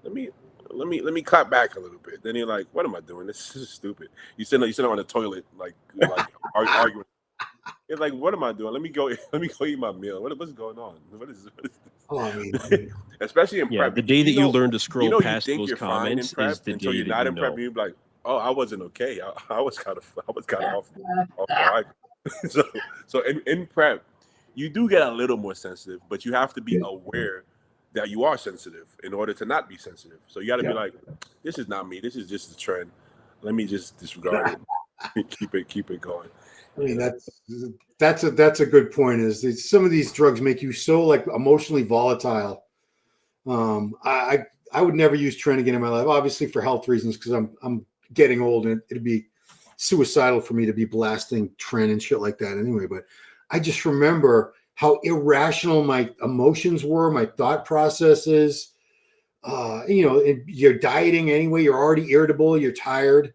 Let me clap back a little bit. Then you're like, what am I doing? This is stupid. You sit on the toilet like arguing. It's like, what am I doing? Let me go eat my meal. What's going on? What is this? Oh, I mean, especially in prep. The day that you learn to scroll past those comments is the day you're not in prep. You're like, oh, I wasn't okay. I was kind of off the So in prep, you do get a little more sensitive, but you have to be aware that you are sensitive in order to not be sensitive. So you got to be like, this is not me. This is just a trend. Let me just disregard it. keep it going. I mean, that's a good point. Some of these drugs make you so like emotionally volatile. I would never use Tren again in my life, obviously for health reasons, because I'm getting old and it'd be suicidal for me to be blasting Tren and shit like that anyway. But I just remember how irrational my emotions were, my thought processes. You're dieting anyway. You're already irritable. You're tired.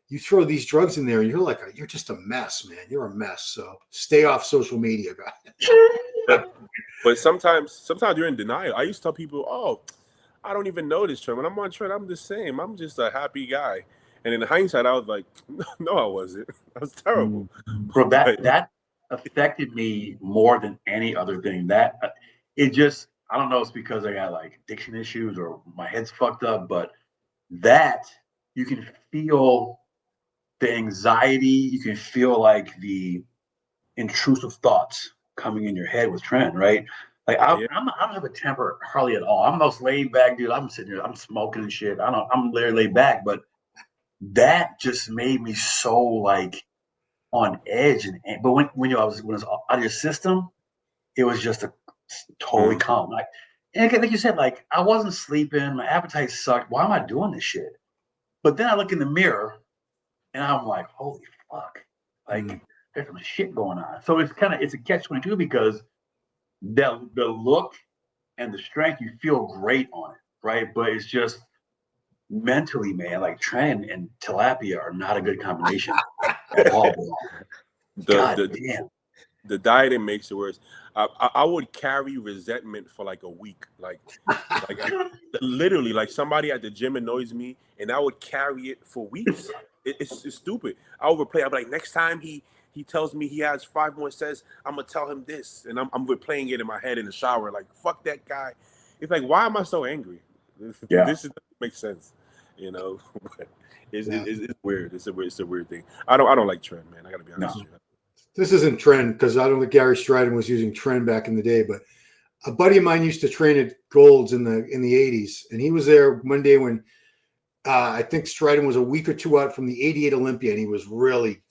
You throw these drugs in there and you're just a mess, man. You're a mess. So stay off social media, guys. But sometimes you're in denial. I used to tell people, oh, I don't even know this Trent. When I'm on Trent, I'm the same. I'm just a happy guy. And in hindsight, I was like, no, I wasn't. I was terrible. Bro, that affected me more than any other thing. That it just, I don't know, it's because I got like addiction issues or my head's fucked up, but that you can feel the anxiety, you can feel like the intrusive thoughts coming in your head with Trent, right? Like I don't have a temper hardly at all. I'm the most laid back dude. I'm sitting here, I'm smoking and shit. I'm literally laid back, but that just made me so like on edge. But when it was out of your system, it was just a totally calm. Like, and again, like you said, like I wasn't sleeping, my appetite sucked. Why am I doing this shit? But then I look in the mirror and I'm like, holy fuck. Like there's some shit going on. So it's a catch-22 because the look and the strength, you feel great on it, right? But it's just mentally, man, like Tren and tilapia are not a good combination at all. Damn. The dieting makes it worse. I would carry resentment for like a week, like literally, like somebody at the gym annoys me, and I would carry it for weeks. It's stupid. I would replay. I'm like, next time he tells me he has 5 more sets, I'm gonna tell him this, and I'm replaying it in my head in the shower. Like, fuck that guy. It's like, why am I so angry? This doesn't make sense, you know. It's weird. It's a weird thing. I don't like Trend, man. I gotta be honest with you. This isn't Trend because I don't think Gary Stridon was using Trend back in the day, but a buddy of mine used to train at Gold's in the 80s, and he was there one day when I think Stridon was a week or two out from the 88 Olympia, and he really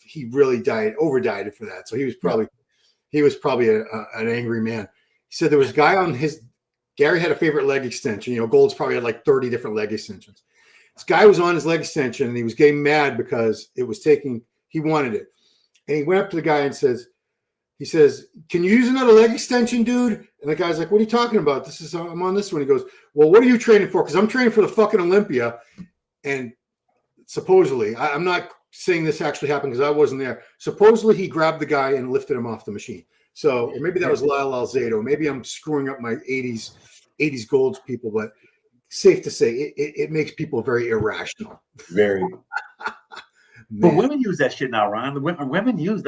over dieted for that. So he was probably an angry man. He said there was a guy on Gary had a favorite leg extension. You know, Gold's probably had like 30 different leg extensions. This guy was on his leg extension and he was getting mad because he wanted it. And he went up to the guy and he says, can you use another leg extension, dude? And the guy's like, what are you talking about? I'm on this one. He goes, well, what are you training for? Because I'm training for the fucking Olympia. And supposedly, I'm not saying this actually happened because I wasn't there. Supposedly he grabbed the guy and lifted him off the machine. So, or maybe that was Lyle Alzado. Maybe I'm screwing up my 80s Golds people, but safe to say it makes people very irrational. Very. But women use that shit now, Ron. The women use.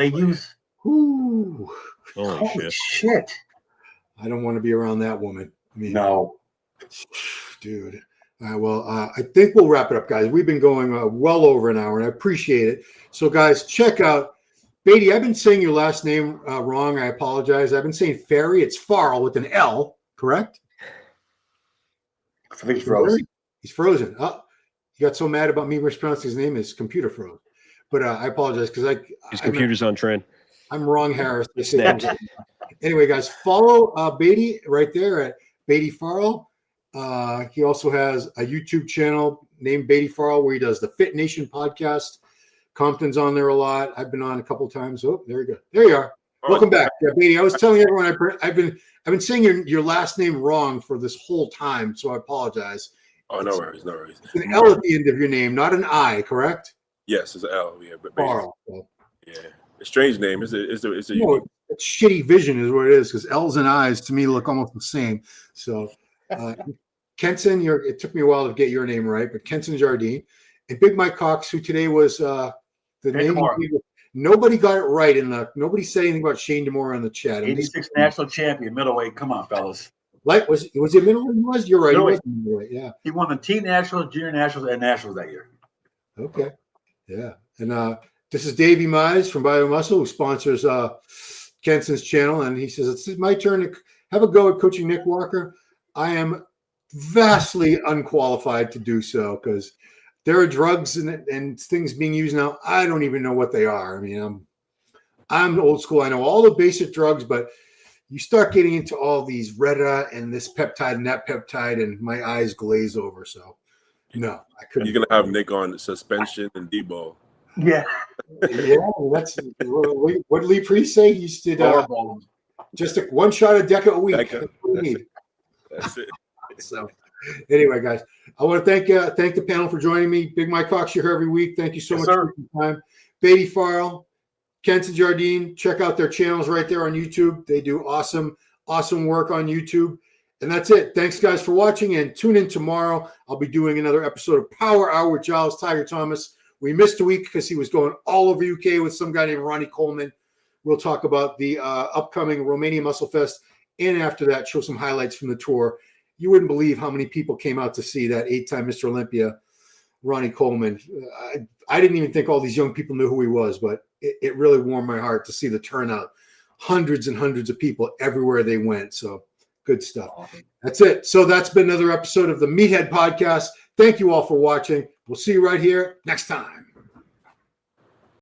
Ooh. Holy shit. I don't want to be around that woman. I mean, no. Dude. Well, I think we'll wrap it up, guys. We've been going well over an hour, and I appreciate it. So, guys, check out Badi. I've been saying your last name wrong. I apologize. I've been saying Fari. It's Farrell with an L, correct? I think he's frozen. He's frozen. Oh, he got so mad about me mispronouncing his name. His computer froze. But I apologize because his computer's on Trend. I'm wrong, Harris. Anyway, guys, follow Badi right there at Badi Farrell. He also has a YouTube channel named Badi Farrell where he does the Fit Nation podcast. Compton's on there a lot. I've been on a couple of times. Oh, there you go. There you are. Welcome back, Badi. I was telling everyone I've been saying your last name wrong for this whole time, so I apologize. Oh, no worries. It's an L at the end of your name, not an I, correct? Yes, it's an L. Yeah, but Farrell. Yeah, a strange name. It's a unique. It's shitty vision is what it is because L's and I's to me look almost the same. So, Kensen, it took me a while to get your name right, but Kensen Jardine and Big Mike Cox, who today was the name. Nobody got it right nobody said anything about Shane DeMore in the chat. 86 national champion, middleweight. Come on, fellas. Like was it middleweight? You're right. He was middleweight. Yeah. He won the Teen Nationals, Junior Nationals, and Nationals that year. Okay. Yeah. And this is Davey Mize from Bio Muscle, who sponsors Kensen's channel, and he says it's my turn to have a go at coaching Nick Walker. I am vastly unqualified to do so because there are drugs and things being used now. I don't even know what they are. I mean, I'm old school. I know all the basic drugs, but you start getting into all these Retta and this peptide and that peptide, and my eyes glaze over. So, no, I couldn't. You're gonna have Nick on suspension and debo. Yeah. Yeah, that's what did Lee Priest say? He used to just one shot of Deca a week. That's what we need. That's it. So, anyway, guys, I want to thank the panel for joining me. Big Mike Cox, you're here every week. Thank you so much for your time. Badi Fari, Kensen Jardine, check out their channels right there on YouTube. They do awesome work on YouTube. And that's it. Thanks, guys, for watching. And tune in tomorrow. I'll be doing another episode of Power Hour with Giles Tiger Thomas. We missed a week because he was going all over UK with some guy named Ronnie Coleman. We'll talk about the upcoming Romania Muscle Fest. And after that, show some highlights from the tour. You wouldn't believe how many people came out to see that 8-time Mr. Olympia, Ronnie Coleman. I didn't even think all these young people knew who he was, but it really warmed my heart to see the turnout. Hundreds and hundreds of people everywhere they went. So good stuff. Awesome. That's it. So that's been another episode of the Meathead Podcast. Thank you all for watching. We'll see you right here next time.